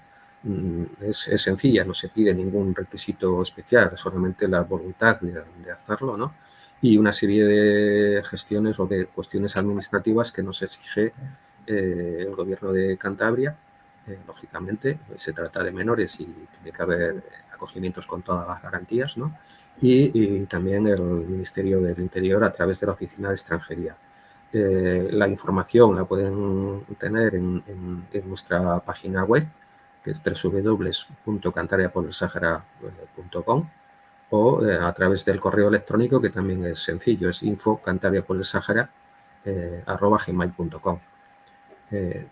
es sencilla, no se pide ningún requisito especial, solamente la voluntad de hacerlo, ¿no? Y una serie de gestiones o de cuestiones administrativas que nos exige el Gobierno de Cantabria. Lógicamente, se trata de menores y tiene que haber acogimientos con todas las garantías, ¿no? Y también el Ministerio del Interior a través de la Oficina de Extranjería. La información la pueden tener en nuestra página web, que es www.cantariapolelsahara.com, o a través del correo electrónico, que también es sencillo, es info@cantariapolelsahara@gmail.com.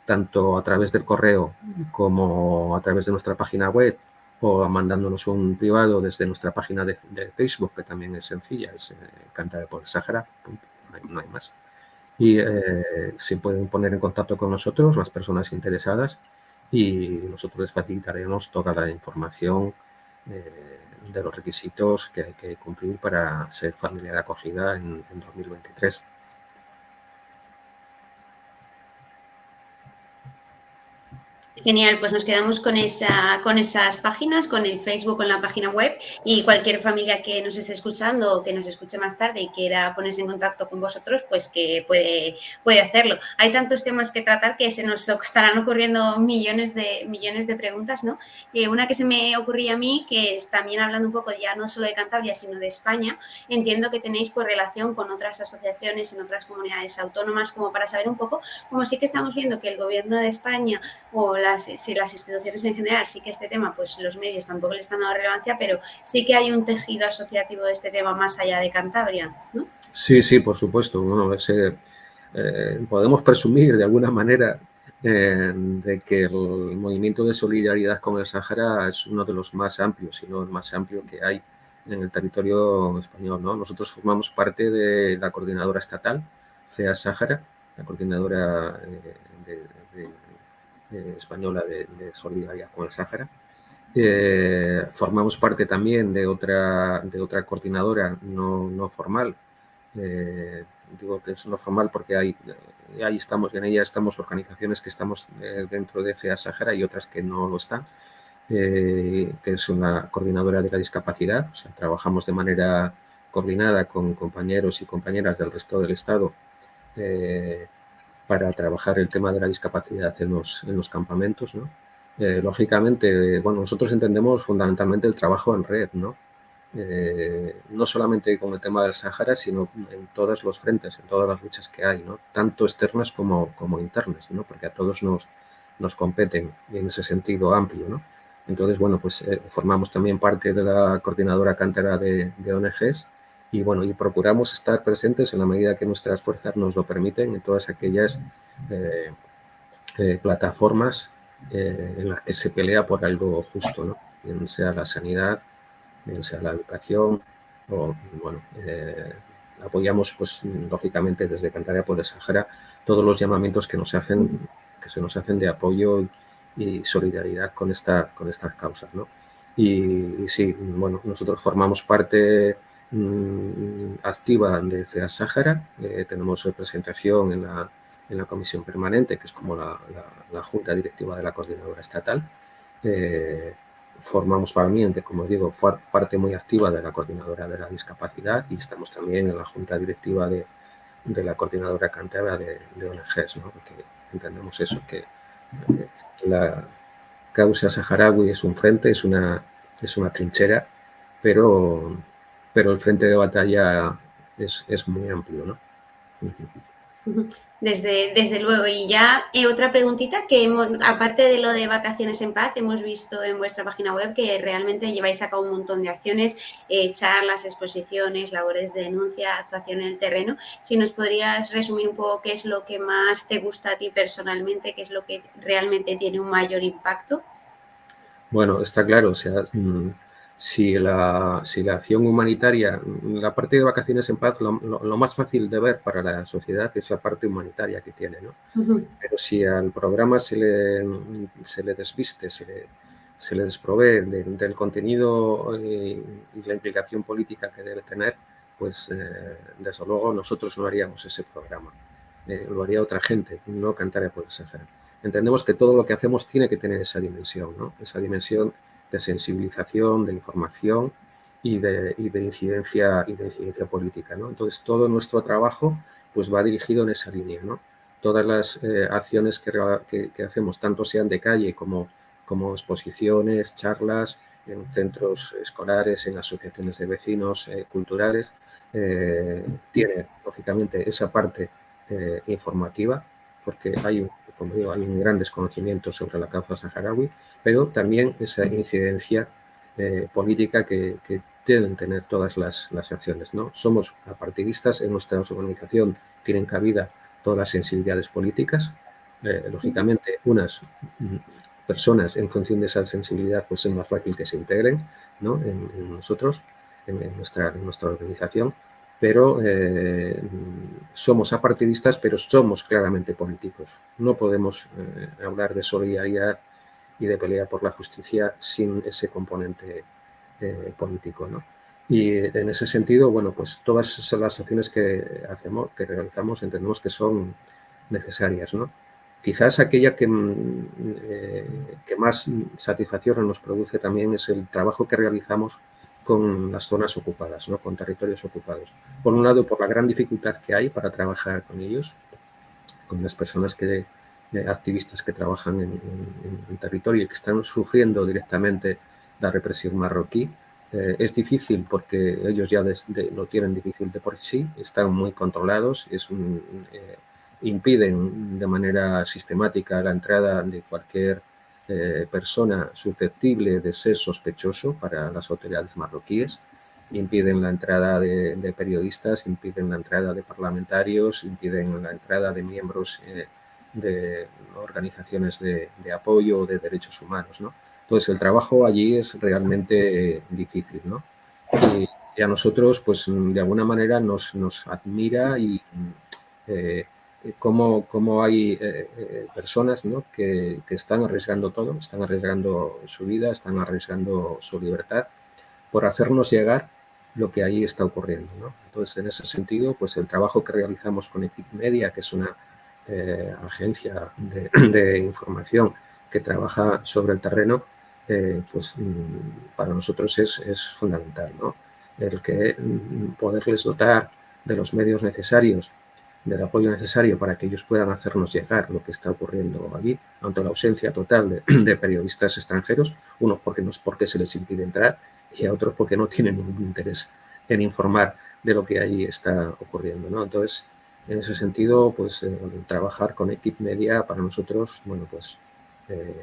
Tanto a través del correo como a través de nuestra página web o mandándonos un privado desde nuestra página de Facebook, que también es sencilla, es Cantabria por el Sahara, no hay más. Y se pueden poner en contacto con nosotros las personas interesadas y nosotros les facilitaremos toda la información de los requisitos que hay que cumplir para ser familia de acogida en 2023. Genial, pues nos quedamos con esas páginas, con el Facebook, con la página web, y cualquier familia que nos esté escuchando o que nos escuche más tarde y quiera ponerse en contacto con vosotros, pues que puede hacerlo. Hay tantos temas que tratar que se nos estarán ocurriendo millones de preguntas, ¿no? Una que se me ocurría a mí, que es también hablando un poco ya no solo de Cantabria, sino de España, entiendo que tenéis pues relación con otras asociaciones en otras comunidades autónomas, como para saber un poco, como sí que estamos viendo que el Gobierno de España o las instituciones en general, sí que este tema, pues los medios tampoco le están dando relevancia, pero sí que hay un tejido asociativo de este tema más allá de Cantabria, ¿no? Sí, por supuesto. Bueno, podemos presumir de alguna manera de que el movimiento de solidaridad con el Sáhara es uno de los más amplios, si no el más amplio que hay en el territorio español, ¿no? Nosotros formamos parte de la coordinadora estatal, CEA Sáhara, la coordinadora española de solidaridad con el Sáhara. Formamos parte también de otra coordinadora no formal. Digo que es no formal porque ahí estamos, en ella estamos organizaciones que estamos dentro de FEA Sáhara y otras que no lo están, que es una coordinadora de la discapacidad. O sea, trabajamos de manera coordinada con compañeros y compañeras del resto del Estado para trabajar el tema de la discapacidad en los campamentos, ¿no? Lógicamente, bueno, nosotros entendemos fundamentalmente el trabajo en red, ¿no? No solamente con el tema del Sáhara, sino en todos los frentes, en todas las luchas que hay, ¿no? Tanto externas como internas, ¿no? Porque a todos nos competen en ese sentido amplio, ¿no? Entonces, bueno, pues formamos también parte de la coordinadora cantera de ONGs y, bueno, y procuramos estar presentes en la medida que nuestras fuerzas nos lo permiten en todas aquellas plataformas en las que se pelea por algo justo, ¿no? Bien sea la sanidad, bien sea la educación, o, bueno, apoyamos, pues, lógicamente, desde Cantabria por el Sáhara, todos los llamamientos que se nos hacen de apoyo y solidaridad con estas causas, ¿no? Y sí, bueno, nosotros formamos parte activa de FEA Sáhara, tenemos representación en la comisión permanente, que es como la junta directiva de la coordinadora estatal. Formamos también, como digo, parte muy activa de la coordinadora de la discapacidad y estamos también en la junta directiva de la coordinadora cantera de ONGs, ¿no? Porque entendemos eso, que la causa saharaui es un frente, es una trinchera, pero el frente de batalla es muy amplio, ¿no? Desde luego. Y ya otra preguntita que aparte de lo de Vacaciones en Paz, hemos visto en vuestra página web que realmente lleváis a cabo un montón de acciones, charlas, exposiciones, labores de denuncia, actuación en el terreno. Si nos podrías resumir un poco qué es lo que más te gusta a ti personalmente, qué es lo que realmente tiene un mayor impacto. Bueno, está claro, o sea, si la acción humanitaria, la parte de Vacaciones en Paz, lo más fácil de ver para la sociedad es la parte humanitaria que tiene, ¿no? Pero si al programa se le desviste, se le desprovee del contenido y la implicación política que debe tener, pues desde luego nosotros no haríamos ese programa. Lo haría otra gente, no Cantabria por el Sáhara. Entendemos que todo lo que hacemos tiene que tener esa dimensión, ¿no? Esa dimensión de sensibilización, de información y de incidencia política, ¿no? Entonces, todo nuestro trabajo pues, va dirigido en esa línea, ¿no? Todas las acciones que hacemos, tanto sean de calle como exposiciones, charlas, en centros escolares, en asociaciones de vecinos culturales, tiene, lógicamente, esa parte informativa, porque como digo, hay un gran desconocimiento sobre la causa saharaui, pero también esa incidencia política que deben tener todas las acciones, ¿no? Somos apartidistas, en nuestra organización tienen cabida todas las sensibilidades políticas. Lógicamente, unas personas en función de esa sensibilidad pues es más fácil que se integren, ¿no? en nosotros, en nuestra organización, pero somos apartidistas, pero somos claramente políticos. No podemos hablar de solidaridad y de pelea por la justicia sin ese componente político, ¿no? Y en ese sentido, bueno, pues todas las acciones que realizamos, entendemos que son necesarias, ¿no? Quizás aquella que más satisfacción nos produce también es el trabajo que realizamos con las zonas ocupadas, ¿no? Con territorios ocupados. Por un lado, por la gran dificultad que hay para trabajar con ellos, con las personas activistas que trabajan en territorio y que están sufriendo directamente la represión marroquí. Es difícil porque ellos ya lo tienen difícil de por sí, están muy controlados, impiden de manera sistemática la entrada de cualquier persona susceptible de ser sospechoso para las autoridades marroquíes, impiden la entrada de periodistas, impiden la entrada de parlamentarios, impiden la entrada de miembros de organizaciones de apoyo o de derechos humanos, ¿no? Entonces, el trabajo allí es realmente difícil, ¿no? Y a nosotros, pues, de alguna manera nos admira y cómo hay personas, ¿no? que están arriesgando todo, están arriesgando su vida, están arriesgando su libertad por hacernos llegar lo que ahí está ocurriendo, ¿no? Entonces, en ese sentido, pues el trabajo que realizamos con Equipmedia, que es una agencia de información que trabaja sobre el terreno, pues para nosotros es fundamental, ¿no? El que poderles dotar de los medios necesarios, del apoyo necesario para que ellos puedan hacernos llegar lo que está ocurriendo allí, ante la ausencia total de periodistas extranjeros, unos porque se les impide entrar y a otros porque no tienen ningún interés en informar de lo que allí está ocurriendo, ¿no? Entonces, en ese sentido, pues trabajar con Equipmedia para nosotros, bueno, pues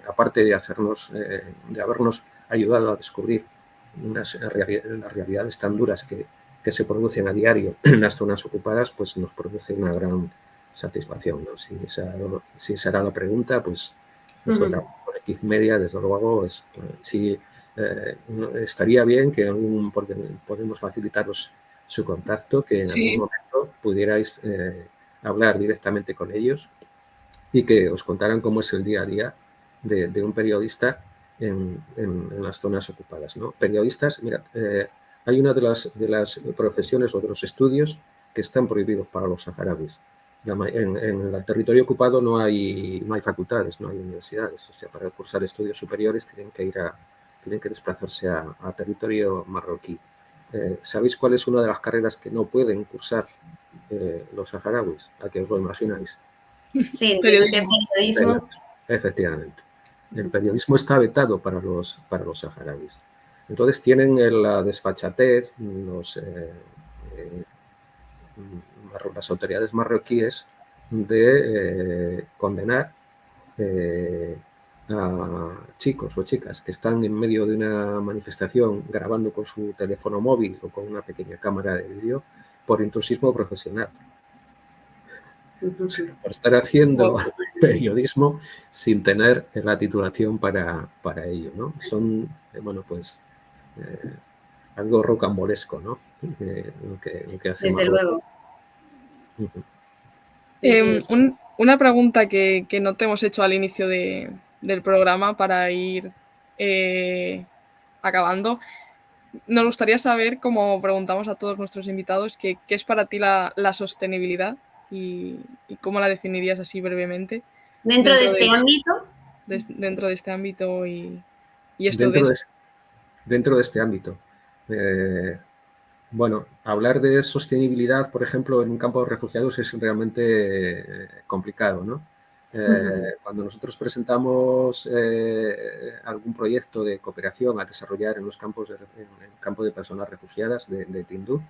aparte de habernos ayudado a descubrir las realidades tan duras que se producen a diario en las zonas ocupadas, pues nos produce una gran satisfacción, ¿no? Si esa era la pregunta, pues nuestro trabajo con Equipmedia, desde luego, estaría bien porque podemos facilitaros su contacto, que en algún momento pudierais hablar directamente con ellos y que os contaran cómo es el día a día de un periodista en las zonas ocupadas, ¿no? Periodistas, mira, hay una de las profesiones o de los estudios que están prohibidos para los saharauis. En el territorio ocupado no hay facultades, no hay universidades. O sea, para cursar estudios superiores tienen que desplazarse a territorio marroquí. ¿Sabéis cuál es una de las carreras que no pueden cursar los saharauis? ¿A que os lo imagináis? Sí, periodismo. Efectivamente. El periodismo está vetado para los saharauis. Entonces tienen la desfachatez, las autoridades marroquíes de condenar a chicos o chicas que están en medio de una manifestación grabando con su teléfono móvil o con una pequeña cámara de vídeo por intrusismo profesional. Por estar haciendo periodismo sin tener la titulación para ello, ¿no? Son, bueno, pues algo rocambolesco, ¿no? Lo que hace Desde luego. Una pregunta que no te hemos hecho al inicio del programa para ir acabando. Nos gustaría saber, como preguntamos a todos nuestros invitados, qué es para ti la sostenibilidad y cómo la definirías así brevemente. Dentro de este ámbito. Dentro de este ámbito y dentro de este ámbito. Bueno, hablar de sostenibilidad, por ejemplo, en un campo de refugiados es realmente complicado, ¿no? Cuando nosotros presentamos algún proyecto de cooperación a desarrollar en los campos en el campo de personas refugiadas de Tinduf,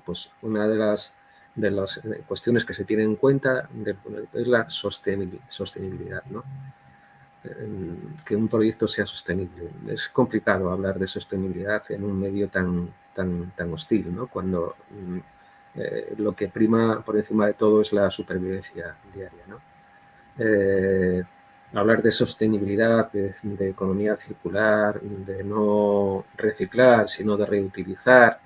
pues una de las cuestiones que se tienen en cuenta es la sostenibilidad, ¿no? Que un proyecto sea sostenible. Es complicado hablar de sostenibilidad en un medio tan hostil, ¿no? Cuando lo que prima por encima de todo es la supervivencia diaria, ¿no? Hablar de sostenibilidad, de economía circular, de no reciclar, sino de reutilizar,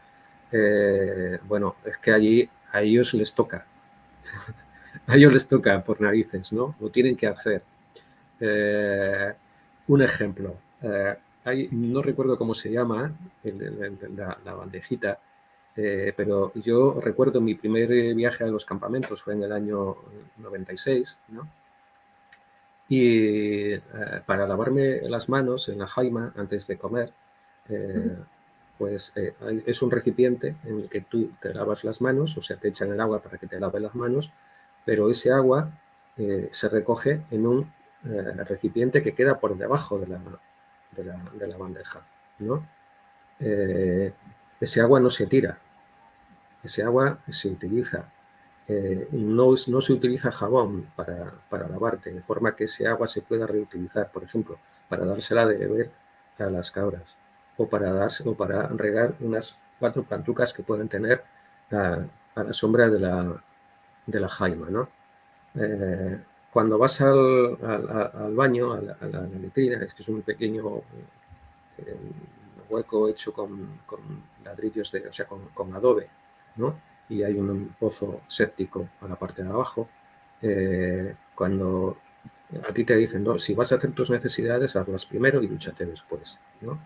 bueno, es que allí a ellos les toca. A ellos les toca por narices, ¿no? Lo tienen que hacer. Un ejemplo. No recuerdo cómo se llama la bandejita, pero yo recuerdo mi primer viaje a los campamentos, fue en el año 96, ¿no? Y para lavarme las manos en la jaima antes de comer, pues es un recipiente en el que tú te lavas las manos, o sea, te echan el agua para que te laves las manos, pero ese agua se recoge en un recipiente que queda por debajo de la bandeja, ¿no? Ese agua no se tira, ese agua se utiliza. No se utiliza jabón para lavarte, de forma que ese agua se pueda reutilizar, por ejemplo, para dársela de beber a las cabras o para regar unas 4 plantucas que pueden tener a la sombra de la jaima, ¿no? Cuando vas al baño, a la letrina, es que es un pequeño hueco hecho con ladrillos, o sea, con adobe, ¿no? Y hay un pozo séptico a la parte de abajo. Cuando a ti te dicen, no, si vas a hacer tus necesidades, hazlas primero y dúchate después, ¿no?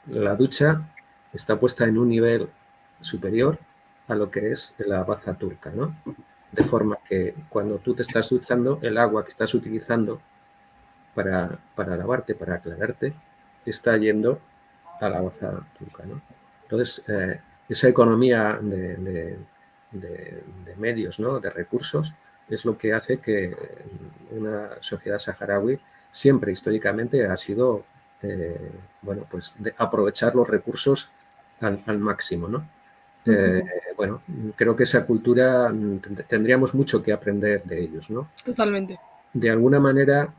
La ducha está puesta en un nivel superior a lo que es la baza turca, ¿no? De forma que cuando tú te estás duchando, el agua que estás utilizando para lavarte, para aclararte, está yendo a la baza turca, ¿no? Entonces, esa economía de medios, ¿no? De recursos, es lo que hace que una sociedad saharaui siempre históricamente ha sido, bueno, pues de aprovechar los recursos al máximo, ¿no? Bueno, creo que esa cultura tendríamos mucho que aprender de ellos, ¿no? Totalmente. De alguna manera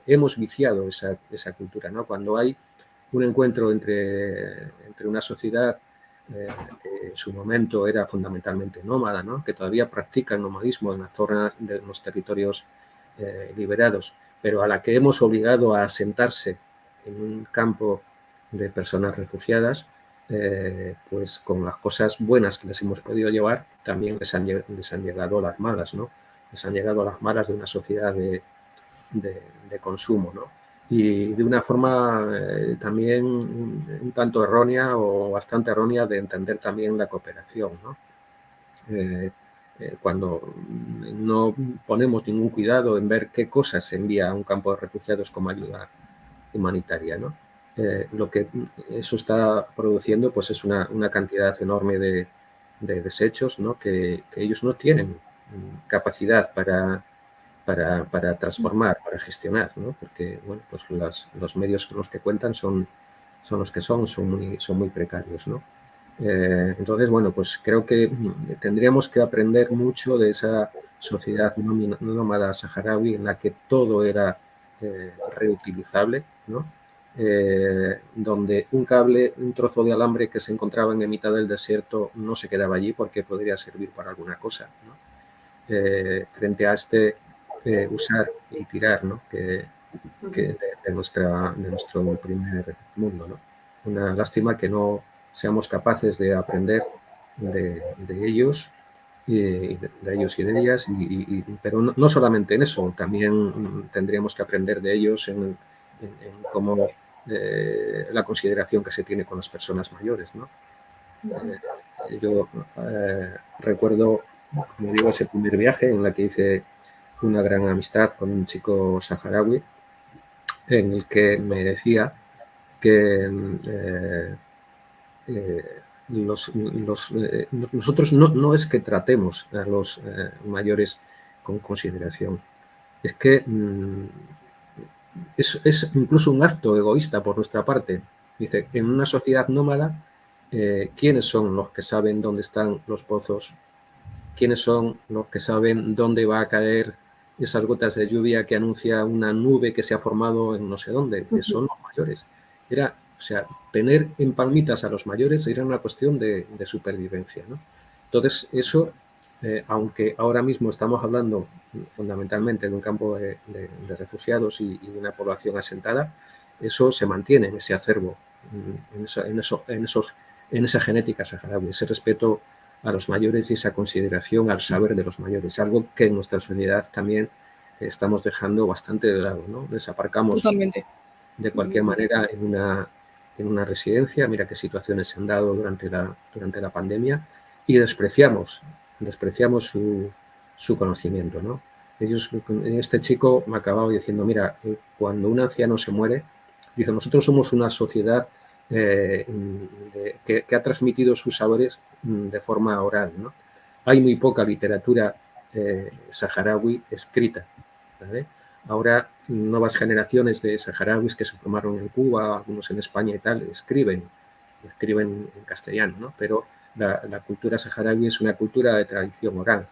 hemos viciado esa cultura, ¿no? Cuando hay un encuentro entre una sociedad que en su momento era fundamentalmente nómada, ¿no? Que todavía practica el nomadismo en las zonas de los territorios liberados, pero a la que hemos obligado a asentarse en un campo de personas refugiadas, pues con las cosas buenas que les hemos podido llevar, también les han llegado las malas, ¿no? Les han llegado las malas de una sociedad de consumo, ¿no? Y de una forma también un tanto errónea o bastante errónea de entender también la cooperación, ¿no? Cuando no ponemos ningún cuidado en ver qué cosas se envía a un campo de refugiados como ayuda humanitaria, ¿no? Lo que eso está produciendo pues es una cantidad enorme de desechos, ¿no? que ellos no tienen capacidad para transformar, para gestionar, ¿no? Porque bueno, pues los medios con los que cuentan son los que son muy precarios, ¿no? Entonces, bueno, pues creo que tendríamos que aprender mucho de esa sociedad nómada saharaui en la que todo era reutilizable, ¿no? Donde un cable, un trozo de alambre que se encontraba en mitad del desierto no se quedaba allí porque podría servir para alguna cosa, ¿no? Frente a usar y tirar, ¿no? de nuestro primer mundo, ¿no? Una lástima que no seamos capaces de aprender de ellos, de ellos y de ellas, pero no solamente en eso, también tendríamos que aprender de ellos en cómo la consideración que se tiene con las personas mayores, ¿no? Yo recuerdo, como digo, ese primer viaje en el que hice una gran amistad con un chico saharaui, en el que me decía que nosotros no es que tratemos a los mayores con consideración, es que es incluso un acto egoísta por nuestra parte. Dice, en una sociedad nómada, ¿quiénes son los que saben dónde están los pozos? ¿Quiénes son los que saben dónde va a caer esas gotas de lluvia que anuncia una nube que se ha formado en no sé dónde? Son los mayores. O sea, tener en palmitas a los mayores era una cuestión de supervivencia, ¿no? Entonces, eso, aunque ahora mismo estamos hablando fundamentalmente de un campo de refugiados y de una población asentada, eso se mantiene en ese acervo, en esa genética saharaui, ese respeto a los mayores y esa consideración al saber de los mayores, algo que en nuestra sociedad también estamos dejando bastante de lado, ¿no? Desaparcamos Totalmente. de cualquier manera en una residencia, mira qué situaciones se han dado durante la pandemia, y despreciamos su conocimiento, ¿no? Este chico me acababa diciendo, mira, cuando un anciano se muere, dice, nosotros somos una sociedad que ha transmitido sus saberes de forma oral, ¿no? Hay muy poca literatura saharaui escrita, ¿vale? Ahora, nuevas generaciones de saharauis que se formaron en Cuba, algunos en España y tal, escriben en castellano, ¿no? Pero la cultura saharaui es una cultura de tradición oral.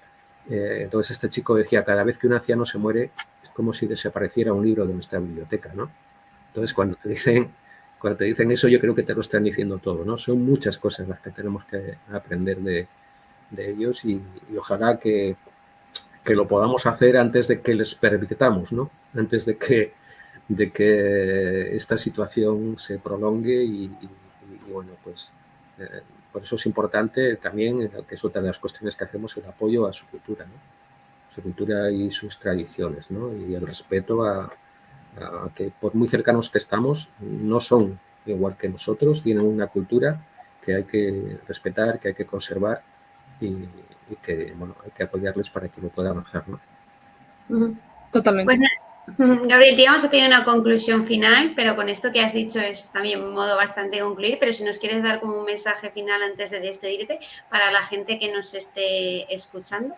Entonces, este chico decía, cada vez que un anciano se muere, es como si desapareciera un libro de nuestra biblioteca, ¿no? Entonces, cuando te dicen eso, yo creo que te lo están diciendo todo, ¿no? Son muchas cosas las que tenemos que aprender de ellos y ojalá que lo podamos hacer antes de que les permitamos, ¿no? Antes de que esta situación se prolongue y bueno, pues por eso es importante también, que es otra de las cuestiones que hacemos, el apoyo a su cultura, ¿no? Su cultura y sus tradiciones, ¿no? Y el respeto a que por muy cercanos que estamos, no son igual que nosotros, tienen una cultura que hay que respetar, que hay que conservar y que, bueno, hay que apoyarles para que lo puedan hacer, ¿no? Totalmente. Pues, Gabriel, te íbamos a pedir una conclusión final, pero con esto que has dicho es también un modo bastante de concluir, pero si nos quieres dar como un mensaje final antes de despedirte para la gente que nos esté escuchando.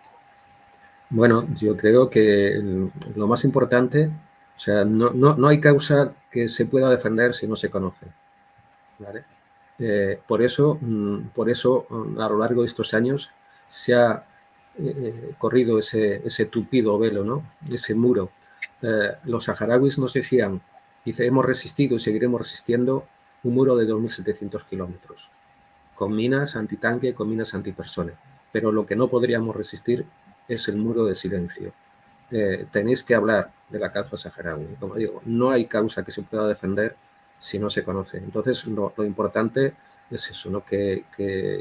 Bueno, yo creo que lo más importante, o sea, no hay causa que se pueda defender si no se conoce, ¿vale? Por eso, a lo largo de estos años se ha corrido ese tupido velo, ¿no? Ese muro. Los saharauis nos decían, dice, hemos resistido y seguiremos resistiendo un muro de 2.700 kilómetros, con minas antitanque, con minas antipersona. Pero lo que no podríamos resistir es el muro de silencio. Tenéis que hablar de la causa saharaui. Como digo, no hay causa que se pueda defender si no se conoce. Entonces, lo importante es eso, ¿no? Que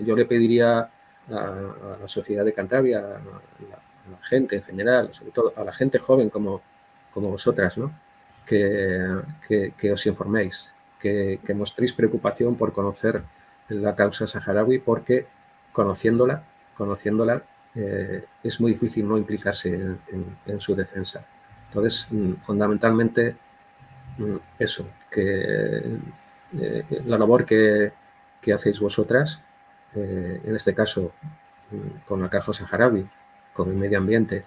yo le pediría a la sociedad de Cantabria, a la gente en general, sobre todo a la gente joven como vosotras, ¿no? Que os informéis, que mostréis preocupación por conocer la causa saharaui, porque conociéndola es muy difícil no implicarse en su defensa. Entonces, fundamentalmente, eso, que la labor que hacéis vosotras, en este caso con la causa saharaui, con el medio ambiente,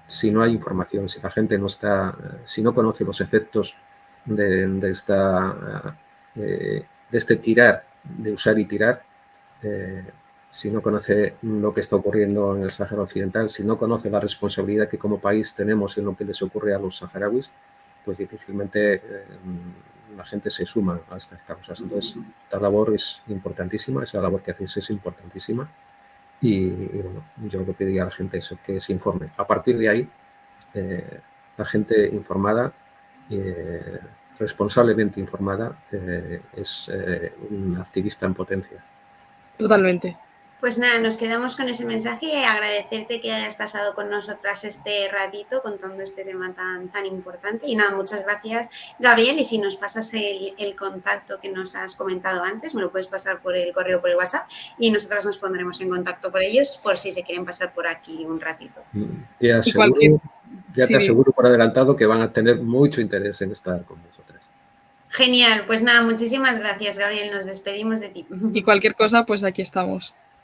si no hay información, si la gente no está, si no conoce los efectos de este tirar de usar y tirar, si no conoce lo que está ocurriendo en el Sáhara Occidental, si no conoce la responsabilidad que como país tenemos en lo que les ocurre a los saharauis, pues difícilmente la gente se suma a estas causas. Entonces, esta labor es importantísima, esa labor que hacéis es importantísima y bueno, yo lo que pediría a la gente es que se informe. A partir de ahí, la gente informada, responsablemente informada, es un activista en potencia. Totalmente. Pues nada, nos quedamos con ese mensaje, agradecerte que hayas pasado con nosotras este ratito contando este tema tan importante. Y nada, muchas gracias, Gabriel. Y si nos pasas el contacto que nos has comentado antes, me lo puedes pasar por el correo, por el WhatsApp, y nosotras nos pondremos en contacto por ellos por si se quieren pasar por aquí un ratito. Te aseguro por adelantado que van a tener mucho interés en estar con nosotras. Genial, pues nada, muchísimas gracias, Gabriel. Nos despedimos de ti. Y cualquier cosa, pues aquí estamos.